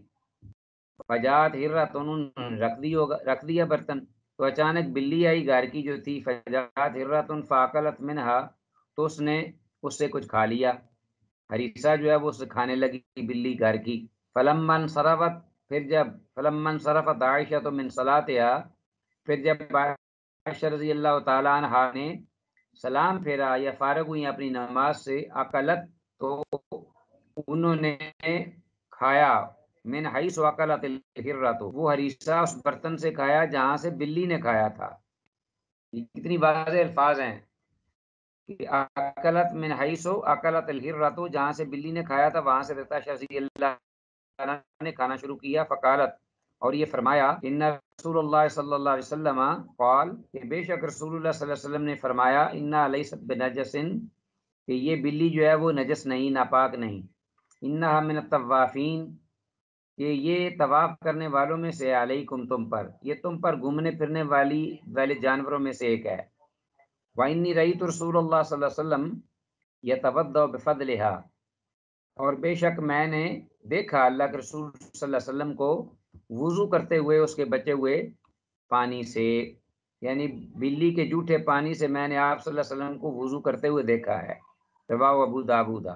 فجات ہرۃ، انہوں نے رکھ دیا برتن، تو اچانک بلی آئی گھر کی جو تھی، فجات ہرۃ فاکلت منہا، تو اس نے اس سے کچھ کھا لیا، ہریسہ جو ہے وہ اسے کھانے لگی بلی گھر کی۔ فلما انصرفت، پھر جب فلما انصرفت عائشہ تو من صلاتها، پھر جب عائشہ رضی اللہ تعالیٰ عنہ نے سلام پھیرا یا فارغ ہوئی اپنی نماز سے، اکلت، تو انہوں نے کھایا، من حیث اکلت الہرۃ، وہ ہریسہ اس برتن سے کھایا جہاں سے بلی نے کھایا تھا۔ یہ کتنی واضح الفاظ ہیں کہ اکلت من حیث اکلت الہرۃ، جہاں سے بلی نے کھایا تھا وہاں سے حضرت عائشہ رضی اللہ عنہ نے کھانا شروع کیا۔ فقالت، اور یہ فرمایا، ان رسول اللہ صلی اللہ علیہ وسلم قال، کہ بے شک رسول اللہ صلی اللہ علیہ وسلم نے فرمایا، انا لیست بنجس، کہ یہ بلی جو ہے وہ نجس نہیں، ناپاک نہیں، انہا من الطوافین، کہ یہ طواف کرنے والوں میں سے، علیکم، تم پر، یہ تم پر گھومنے پھرنے والے جانوروں میں سے ایک ہے۔ وَإِنِّي رَأَيْتُ رسول اللہ صلی اللہ علیہ وسلم يَتَوَضَّأُ بِفَضْلِهَا، اور بے شک میں نے دیکھا اللہ کے رسول صلی اللہ علیہ وسلم کو وضو کرتے ہوئے اس کے بچے ہوئے پانی سے، یعنی بلی کے جھوٹے پانی سے میں نے آپ صلی اللہ علیہ وسلم کو وضو کرتے ہوئے دیکھا ہے۔ رواه ابو داود۔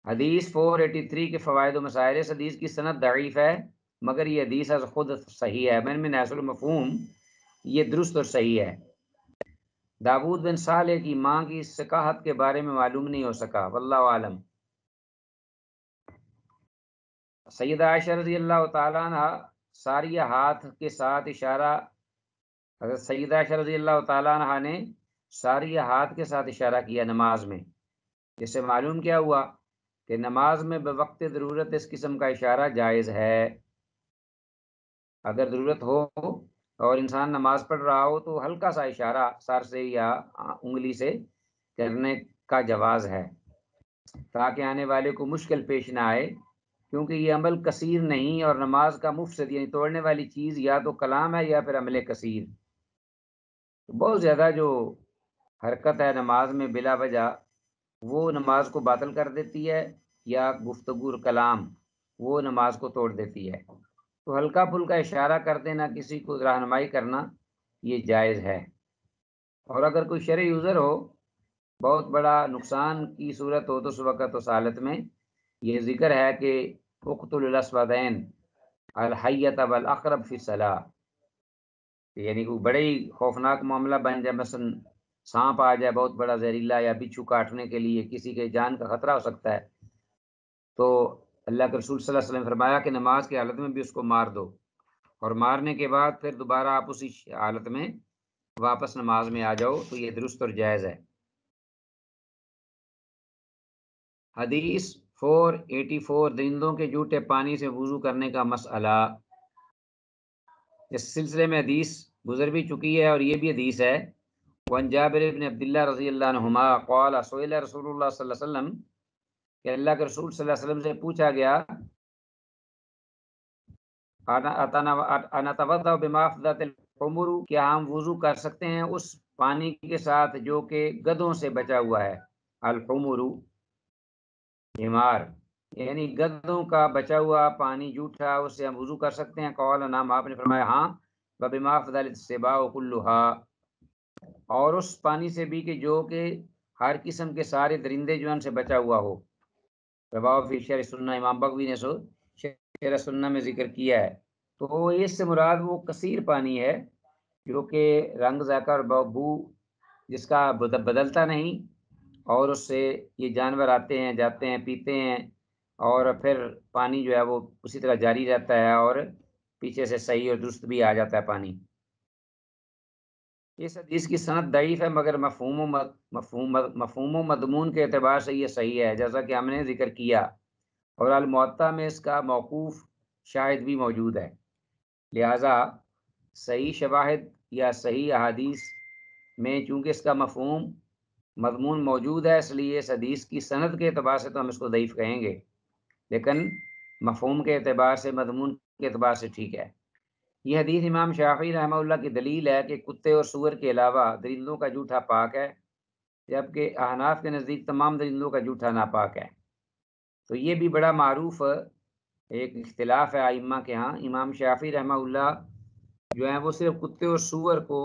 حدیث 483 کے فوائد و مسائل، اس حدیث کی سند ضعیف ہے، مگر یہ حدیث از خود صحیح ہے، من حیث المفہوم یہ درست اور صحیح ہے۔ داود بن صالح کی ماں کی ثقاحت کے بارے میں معلوم نہیں ہو سکا، واللہ عالم۔ سیدہ عائشہ رضی اللہ تعالیٰ عنہ ساریہ ہاتھ کے ساتھ اشارہ، حضرت سیدہ عائشہ رضی اللہ تعالیٰ عنہ نے ساریہ ہاتھ کے ساتھ اشارہ کیا نماز میں، جس سے معلوم کیا ہوا کہ نماز میں بوقت ضرورت اس قسم کا اشارہ جائز ہے۔ اگر ضرورت ہو اور انسان نماز پڑھ رہا ہو تو ہلکا سا اشارہ سر سے یا انگلی سے کرنے کا جواز ہے، تاکہ آنے والے کو مشکل پیش نہ آئے، کیونکہ یہ عمل کثیر نہیں، اور نماز کا مفسد یعنی توڑنے والی چیز یا تو کلام ہے یا پھر عمل کثیر۔ بہت زیادہ جو حرکت ہے نماز میں بلا وجہ، وہ نماز کو باطل کر دیتی ہے، یا گفتگو اور کلام وہ نماز کو توڑ دیتی ہے۔ تو ہلکا پھلکا اشارہ کر دینا، کسی کو رہنمائی کرنا، یہ جائز ہے۔ اور اگر کوئی شرعی عذر ہو، بہت بڑا نقصان کی صورت ہو، تو اس وقت اس حالت میں یہ ذکر ہے کہ اقتلوا الاسودین الحیۃ والاقرب فی الصلاۃ، یعنی کوئی بڑے ہی خوفناک معاملہ بن جائے، مثلا سانپ آ جائے بہت بڑا زہریلا، یا بچھو کاٹنے کے لیے کسی کے جان کا خطرہ ہو سکتا ہے، تو اللہ کے رسول صلی اللہ علیہ وسلم نے فرمایا کہ نماز کی حالت میں بھی اس کو مار دو، اور مارنے کے بعد پھر دوبارہ آپ اسی حالت میں واپس نماز میں آ جاؤ، تو یہ درست اور جائز ہے۔ حدیث 484، درندوں کے جھوٹے پانی سے وضو کرنے کا مسئلہ۔ اس سلسلے میں حدیث گزر بھی چکی ہے، اور یہ بھی حدیث ہے، وعن جابر بن عبداللہ رضی اللہ عنہما قال سئل رسول اللہ صلی اللہ علیہ وسلم، کہ اللہ کے رسول صلی اللہ علیہ وسلم سے پوچھا گیا، انتوضا بما افضت الحمر، کیا ہم وضو کر سکتے ہیں اس پانی کے ساتھ جو کہ گدھوں سے بچا ہوا ہے؟ الحمر بیمار، یعنی گدھوں کا بچا ہوا پانی جھوٹا، اس سے ہم وضو کر سکتے ہیں؟ قال نعم، آپ نے فرمایا ہاں، وبما افضل السباع كلها، اور اس پانی سے بھی کہ جو کہ ہر قسم کے سارے درندے جو ان سے بچا ہوا ہو۔ رواہ فی شرح سنہ، امام بغوی نے سو شرح سنہ میں ذکر کیا ہے۔ تو اس سے مراد وہ کثیر پانی ہے جو کہ رنگ ذائقہ اور بو جس کا بدلتا نہیں، اور اس سے یہ جانور آتے ہیں جاتے ہیں پیتے ہیں، اور پھر پانی جو ہے وہ اسی طرح جاری رہتا ہے، اور پیچھے سے صحیح اور درست بھی آ جاتا ہے پانی۔ اس حدیث کی سند ضعیف ہے، مگر مفہوم و مضمون کے اعتبار سے یہ صحیح ہے، جیسا کہ ہم نے ذکر کیا، اور المعطا میں اس کا موقوف شاہد بھی موجود ہے۔ لہذا صحیح شواہد یا صحیح احادیث میں چونکہ اس کا مفہوم مضمون موجود ہے، اس لیے اس حدیث کی سند کے اعتبار سے تو ہم اس کو ضعیف کہیں گے، لیکن مفہوم کے اعتبار سے، مضمون کے اعتبار سے ٹھیک ہے۔ یہ حدیث امام شافعی رحمہ اللہ کی دلیل ہے کہ کتے اور سور کے علاوہ درندوں کا جھوٹا پاک ہے، جبکہ احناف کے نزدیک تمام درندوں کا جھوٹا ناپاک ہے۔ تو یہ بھی بڑا معروف ایک اختلاف ہے ائمہ کے ہاں۔ امام شافعی رحمہ اللہ جو ہیں وہ صرف کتے اور سور کو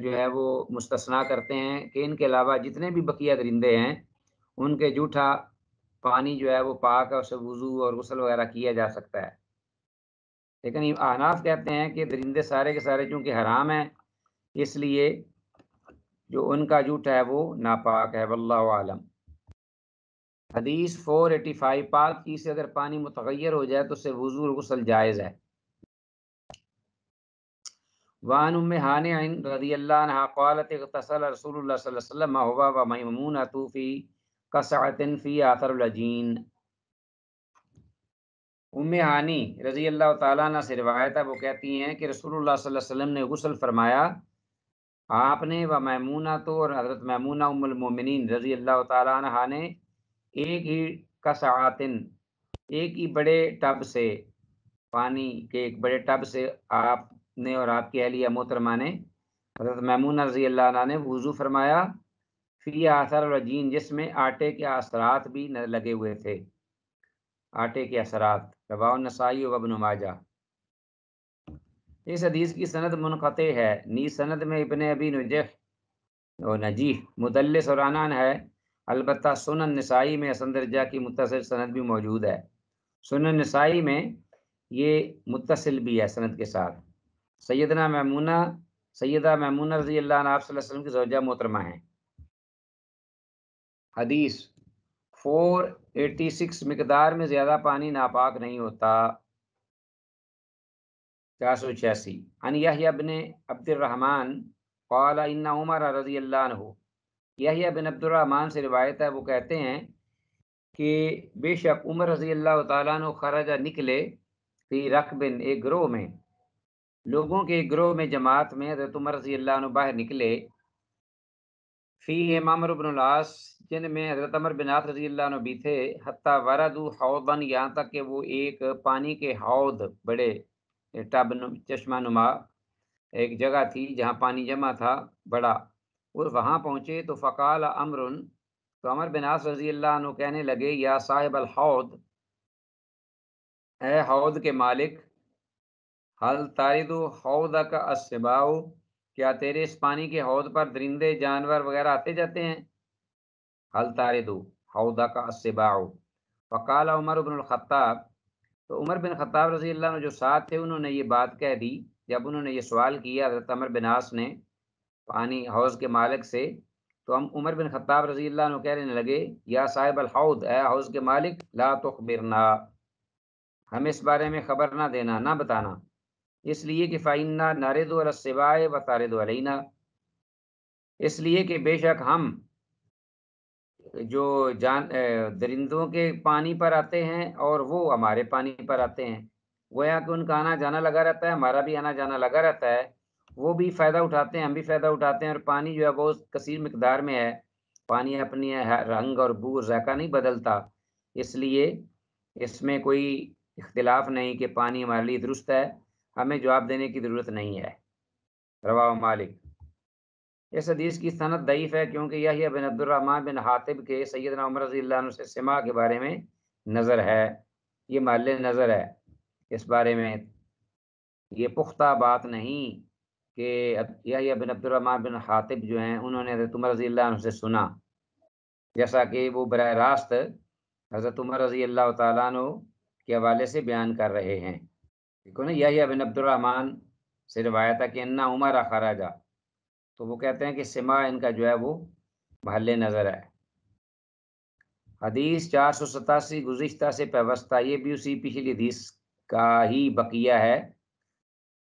جو ہے وہ مستثنا کرتے ہیں، کہ ان کے علاوہ جتنے بھی بقیہ درندے ہیں ان کے جھوٹا پانی جو ہے وہ پاک ہے، اسے وضو اور غسل وغیرہ کیا جا سکتا ہے۔ لیکن احناف کہتے ہیں کہ درندے سارے کے سارے چونکہ حرام ہیں، اس لیے جو ان کا جھوٹا ہے وہ ناپاک ہے، واللہ عالم۔ حدیث 485، پاک چیز سے اگر پانی متغیر ہو جائے تو اس سے وضو اور غسل جائز ہے۔ وعن ام ہانع رضی اللہ عنہا قالت اغتسل رسول اللہ صلی اللہ علیہ وسلم هو ومیمونۃ فی قصعۃ فی آثر العجین۔ ام ہانی رضی اللہ تعالیٰ عنہ سے روایت ہے، وہ کہتی ہیں کہ رسول اللہ صلی اللہ علیہ وسلم نے غسل فرمایا، آپ نے، و میمونہ تو، اور حضرت میمونہ ام المومنین رضی اللہ تعالیٰ عنہ نے، ایک ہی قصعاتن، ایک ہی بڑے ٹب سے، پانی کے ایک بڑے ٹب سے آپ نے اور آپ کی اہلیہ محترمہ نے، حضرت میمونہ رضی اللہ عنہ نے وضو فرمایا، فی آثار العجین، جس میں آٹے کے اثرات بھی لگے ہوئے تھے، آٹے کے اثرات۔ رواه النسائی و ابن ماجہ۔ اس حدیث کی سند منقطع ہے، نیز سند میں ابن ابی نجیح اور نجیح مدلس اور عنان ہے، البتہ سنن نسائی میں حسن درجہ کی متصل سند بھی موجود ہے۔ سنن نسائی میں یہ متصل بھی ہے سند کے ساتھ۔ سیدہ میمونہ رضی اللہ عنہ آپ صلی اللہ علیہ وسلم کی زوجہ محترمہ ہیں۔ حدیث 486، مقدار میں زیادہ پانی ناپاک نہیں ہوتا۔ 486، عن یحییٰ بن عبد الرحمن قال ان عمر رضی اللہ عنہ، یحییٰ بن عبد الرحمن سے روایت ہے، وہ کہتے ہیں کہ بے شک عمر رضی اللہ تعالیٰ عنہ خرج، نکلے، فی رکبن، ایک گروہ میں، لوگوں کے ایک گروہ میں، جماعت میں حضرت عمر رضی اللہ عنہ باہر نکلے، فی عمرو بن العاص، جن میں حضرت عمر بن عاص رضی اللہ عنہ بھی تھے، حتی وردوا حوضا، یہاں تک کہ وہ ایک پانی کے حوض، بڑے ٹب چشمہ نما ایک جگہ تھی جہاں پانی جمع تھا بڑا، اور وہاں پہنچے تو فقال امر، تو عمر بن عاص رضی اللہ عنہ کہنے لگے یا صاحب الحوض، اے حوض کے مالک، حل تارد حوضک السباع، کیا تیرے اس پانی کے حوض پر درندے جانور وغیرہ آتے جاتے ہیں؟ حل تارد حوضک السباع، فقال عمر بن الخطاب، تو عمر بن خطاب رضی اللہ عنہ جو ساتھ تھے انہوں نے یہ بات کہہ دی جب انہوں نے یہ سوال کیا حضرت عمر بن عاص نے پانی حوض کے مالک سے، تو ہم عمر بن خطاب رضی اللہ عنہ کہنے لگے یا صاحب الحوض، اے حوض کے مالک، لا تخبرنا، ہمیں اس بارے میں خبر نہ دینا، نہ بتانا، اس لیے کہ فَإِنَّا نَرِدُ عَلَى السِّبَاعِ وَتَرِدُ عَلَيْنَا، اس لیے کہ بے شک ہم جو درندوں کے پانی پر آتے ہیں اور وہ ہمارے پانی پر آتے ہیں، گویا کہ ان کا آنا جانا لگا رہتا ہے، ہمارا بھی آنا جانا لگا رہتا ہے، وہ بھی فائدہ اٹھاتے ہیں، ہم بھی فائدہ اٹھاتے ہیں، اور پانی جو ہے بہت کثیر مقدار میں ہے، پانی اپنی رنگ اور بو اور ذائقہ نہیں بدلتا، اس لیے اس میں کوئی اختلاف نہیں کہ پانی ہمارے لیے درست ہے، ہمیں جواب دینے کی ضرورت نہیں ہے۔ رواہ مالک۔ اس حدیث کی سند ضعیف ہے کیونکہ یحییٰ بن عبد الرحمن بن حاتب کے سیدنا عمر رضی اللہ عنہ سے سماع کے بارے میں نظر ہے، یہ محل نظر ہے، اس بارے میں یہ پختہ بات نہیں کہ یحییٰ بن عبد الرحمن بن حاتب جو ہیں انہوں نے حضرت عمر رضی اللہ عنہ سے سنا، جیسا کہ وہ براہ راست حضرت عمر رضی اللہ تعالیٰ عنہ کے حوالے سے بیان کر رہے ہیں۔ دیکھو نا، یحییٰ بن عبد الرحمن سے روایت ہے کہ انا عمر خرجا، تو وہ کہتے ہیں کہ سماع ان کا جو ہے وہ محل نظر ہے۔ حدیث 487 گزشتہ سے پیوستہ، یہ بھی اسی پچھلی حدیث کا ہی بقیہ ہے،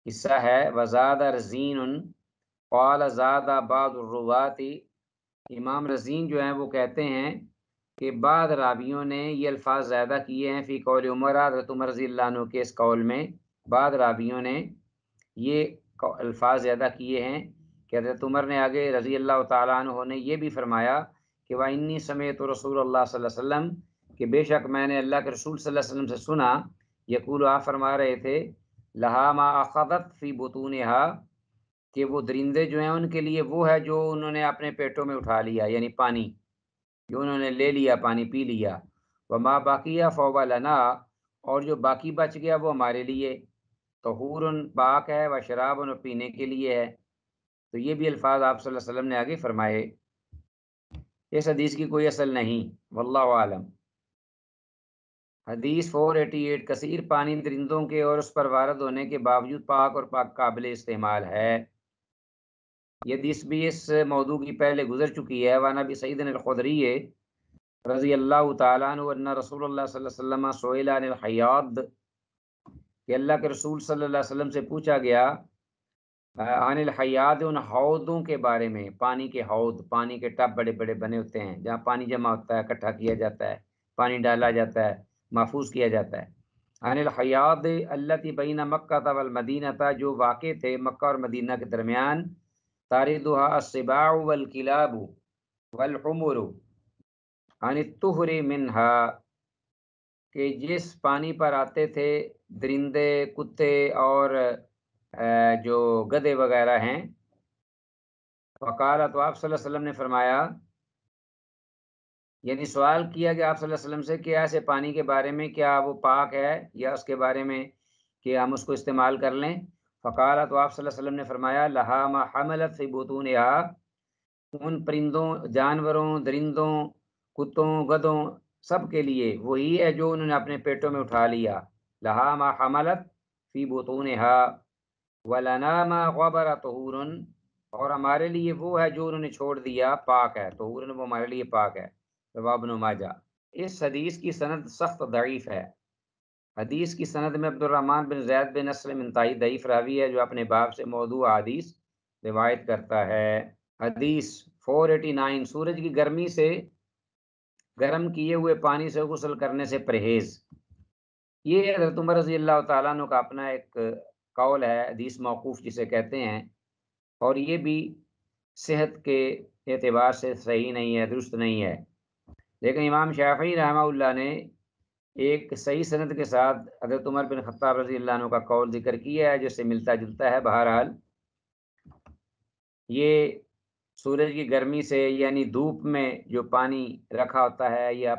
حصہ ہے۔ وزاد رزین قال زاد بعض الروات، امام رزین جو ہیں وہ کہتے ہیں کہ بعض راویوں نے یہ الفاظ زیادہ کیے ہیں فی قول عمر، حضرت عمر رضی اللہ عنہ کے اس قول میں بعض راویوں نے یہ الفاظ زیادہ کیے ہیں کہ حضرت عمر نے آگے رضی اللہ تعالیٰ عنہ نے یہ بھی فرمایا کہ وَإِنِّي سَمِعْتُ رسول اللہ صلی اللہ علیہ وسلم، کہ بے شک میں نے اللہ کے رسول صلی اللہ علیہ وسلم سے سنا، یقول، آپ فرما رہے تھے، لہا ما اخذت فی بطونہا، کہ وہ درندے جو ہیں ان کے لیے وہ ہے جو انہوں نے اپنے پیٹوں میں اٹھا لیا، یعنی پانی جو انہوں نے لے لیا، پانی پی لیا، وما باقیہ فہو لنا، اور جو باقی بچ گیا وہ ہمارے لیے، طہور پاک ہے، و شراب پینے کے لیے ہے۔ تو یہ بھی الفاظ آپ صلی اللہ علیہ وسلم نے آگے فرمائے۔ اس حدیث کی کوئی اصل نہیں، واللہ عالم۔ حدیث 488، کثیر پانی درندوں کے اور اس پر وارد ہونے کے باوجود پاک اور پاک قابل استعمال ہے۔ یہ حدیث بھی اس موضوع کی پہلے گزر چکی ہے۔ وعن ابی سعید الخدری رضی اللہ تعالیٰ عنہ ان رسول اللہ صلی اللہ علیہ وسلم سئل عن الحیاض، کہ اللہ کے رسول صلی اللہ علیہ وسلم سے پوچھا گیا عن الحیاض، ان حوضوں کے بارے میں، پانی کے حوض، پانی کے ٹب بڑے بڑے بنے ہوتے ہیں جہاں پانی جمع ہوتا ہے، اکٹھا کیا جاتا ہے، پانی ڈالا جاتا ہے، محفوظ کیا جاتا ہے۔ عن الحیاض التی بین مکہ والمدینہ، جو واقع تھے مکہ اور مدینہ کے درمیان، تاردھا السباع والکلاب والحمر عن الطہر منہا، کہ جس پانی پر آتے تھے درندے، کتے اور جو گدھے وغیرہ ہیں۔ وقال، تو آپ صلی اللہ علیہ وسلم نے فرمایا، یعنی سوال کیا کہ آپ صلی اللہ علیہ وسلم سے کہ ایسے پانی کے بارے میں کیا وہ پاک ہے یا اس کے بارے میں کہ ہم اس کو استعمال کر لیں؟ فقال، تو آپ صلی اللہ علیہ وسلم نے فرمایا، لہا ما حملت فی بطونہا، ان پرندوں، جانوروں، درندوں، کتوں، گدھوں، سب کے لیے وہی ہے جو انہوں نے اپنے پیٹوں میں اٹھا لیا۔ لہا ما حملت فی بطونہا ولنا ما غبر طہور، اور ہمارے لیے وہ ہے جو انہوں نے چھوڑ دیا پاک ہے، طہور وہ ہمارے لیے پاک ہے۔ رواه ابن ماجہ۔ اس حدیث کی سند سخت ضعیف ہے۔ حدیث کی سند میں عبد الرحمن بن زید بن اسلم انتہائی ضعیف راوی ہے جو اپنے باب سے موضوع حدیث روایت کرتا ہے۔ حدیث 489، سورج کی گرمی سے، گرم کیے ہوئے پانی سے غسل کرنے سے پرہیز۔ یہ حضرت عمر رضی اللہ تعالیٰ عنہ کا اپنا ایک قول ہے، حدیث موقوف جسے کہتے ہیں، اور یہ بھی صحت کے اعتبار سے صحیح نہیں ہے، درست نہیں ہے، لیکن امام شافعی رحمہ اللہ نے ایک صحیح سند کے ساتھ حضرت عمر بن خطاب رضی اللہ عنہ کا قول ذکر کیا ہے جس سے ملتا جلتا ہے۔ بہرحال یہ سورج کی گرمی سے یعنی دھوپ میں جو پانی رکھا ہوتا ہے یا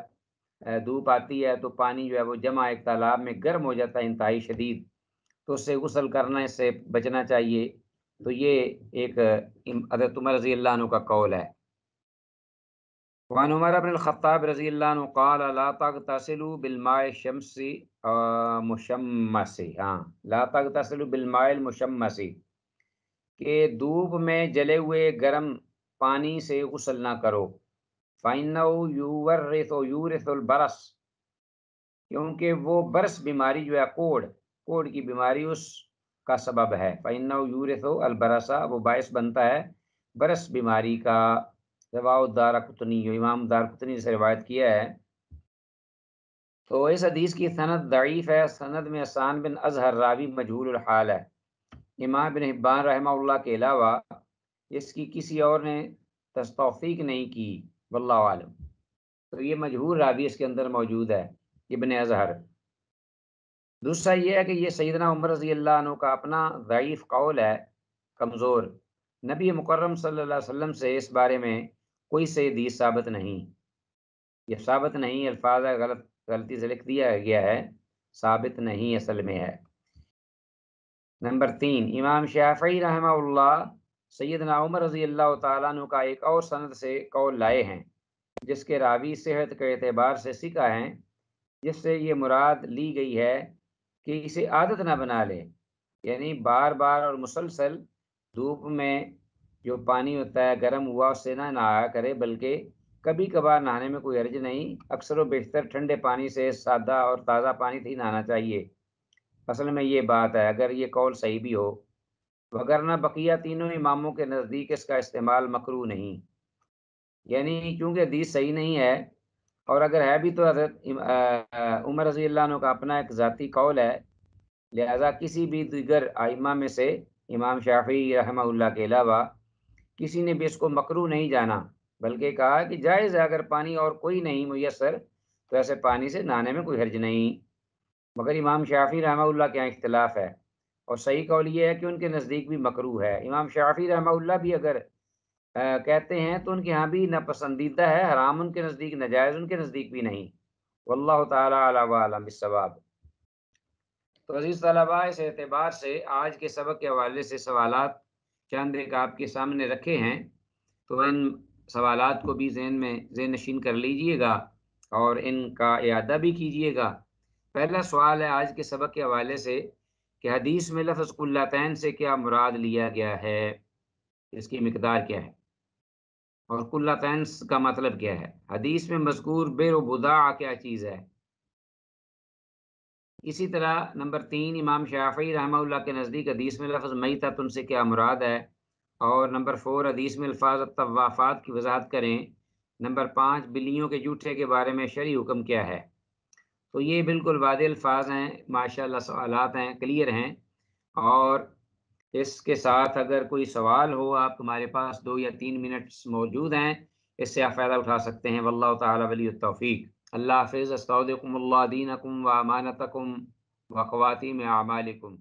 دھوپ آتی ہے تو پانی جو ہے وہ جمع ایک تالاب میں گرم ہو جاتا ہے انتہائی شدید، تو اس سے غسل کرنا، اس سے بچنا چاہیے۔ تو یہ ایک حضرت عمر رضی اللہ عنہ کا قول ہے۔ وعن عمر بن الخطاب رضی اللہ عنہ قال لا تغتسلوا بالماء الشمس مشمس، لا تغتسلوا بالماء المشمس، کہ دھوپ میں جلے ہوئے گرم پانی سے غسل نہ کرو۔ فَإِنَّهُ يُورِثُ الْبَرَصَ، کیونکہ وہ برس بیماری جو ہے کوڑ کی بیماری اس کا سبب ہے۔ فَإِنَّهُ يُورِثُ الْبَرَصَ، وہ باعث بنتا ہے برس بیماری کا۔ رواه الدارقطنی، امام دارقطنی سے روایت کیا ہے۔ تو اس حدیث کی سند ضعیف ہے، سند میں حسان بن اظہر راوی مجہول الحال ہے۔ امام بن حبان رحمہ اللہ کے علاوہ اس کی کسی اور نے توثیق نہیں کی، واللہ عالم۔ تو یہ مجہول راوی اس کے اندر موجود ہے، ابن اظہر۔ دوسرا یہ ہے کہ یہ سیدنا عمر رضی اللہ عنہ کا اپنا ضعیف قول ہے، کمزور۔ نبی مکرم صلی اللہ علیہ وسلم سے اس بارے میں کوئی صحیح حدیث ثابت نہیں، یہ ثابت نہیں، الفاظ غلطی سے لکھ دیا گیا ہے، ثابت نہیں اصل میں ہے۔ نمبر 3، امام شافعی رحمہ اللہ سیدنا عمر رضی اللہ تعالیٰ عنہ کا ایک اور سند سے قول لائے ہیں، جس کے راوی صحت کے اعتبار سے ثقہ ہیں، جس سے یہ مراد لی گئی ہے کہ اسے عادت نہ بنا لے، یعنی بار بار اور مسلسل دھوپ میں جو پانی ہوتا ہے گرم ہوا اس سے نہ نہایا کرے، بلکہ کبھی کبھار نہانے میں کوئی حرج نہیں، اکثر و بیشتر ٹھنڈے پانی سے سادہ اور تازہ پانی سے ہی نہانا چاہیے۔ اصل میں یہ بات ہے، اگر یہ قول صحیح بھی ہو، وگرنہ بقیہ تینوں اماموں کے نزدیک اس کا استعمال مکروہ نہیں، یعنی چونکہ حدیث صحیح نہیں ہے، اور اگر ہے بھی تو حضرت عمر رضی اللہ عنہ کا اپنا ایک ذاتی قول ہے، لہذا کسی بھی دیگر ائمہ میں سے امام شافعی رحمہ اللہ کے علاوہ کسی نے بھی اس کو مکروہ نہیں جانا، بلکہ کہا کہ جائز ہے، اگر پانی اور کوئی نہیں میسر تو ایسے پانی سے نہانے میں کوئی حرج نہیں۔ مگر امام شافعی رحمہ اللہ کے یہاں اختلاف ہے، اور صحیح قول یہ ہے کہ ان کے نزدیک بھی مکروہ ہے۔ امام شافعی رحمہ اللہ بھی اگر کہتے ہیں تو ان کے ہاں بھی ناپسندیدہ ہے، حرام ان کے نزدیک، ناجائز ان کے نزدیک بھی نہیں، واللہ تعالی اعلی و اعلم بالصواب۔ تو عزیز طلباء، اس اعتبار سے آج کے سبق کے حوالے سے سوالات چند ایک آپ کے سامنے رکھے ہیں، تو ان سوالات کو بھی ذہن نشین کر لیجئے گا اور ان کا اعادہ بھی کیجئے گا۔ پہلا سوال ہے آج کے سبق کے حوالے سے کہ حدیث میں لفظ قلتین سے کیا مراد لیا گیا ہے، اس کی مقدار کیا ہے، اور قلتین کا مطلب کیا ہے، حدیث میں مذکور بئر و بضاع کیا چیز ہے۔ اسی طرح نمبر 3، امام شافعی رحمہ اللہ کے نزدیک حدیث میں لفظ میتۃ سے کیا مراد ہے، اور نمبر 4، حدیث میں الفاظ الطوافات کی وضاحت کریں۔ نمبر 5، بلیوں کے جوٹے کے بارے میں شرعی حکم کیا ہے۔ تو یہ بالکل واضح الفاظ ہیں، ماشاءاللہ سوالات ہیں، کلیئر ہیں، اور اس کے ساتھ اگر کوئی سوال ہو، آپ ہمارے پاس 2 یا 3 منٹس موجود ہیں، اس سے آپ فائدہ اٹھا سکتے ہیں۔ واللہ تعالی ولی التوفیق۔ اللہ حافظ۔ استودعکم اللہ دینکم و امانتکم و خواتیم اعمالکم۔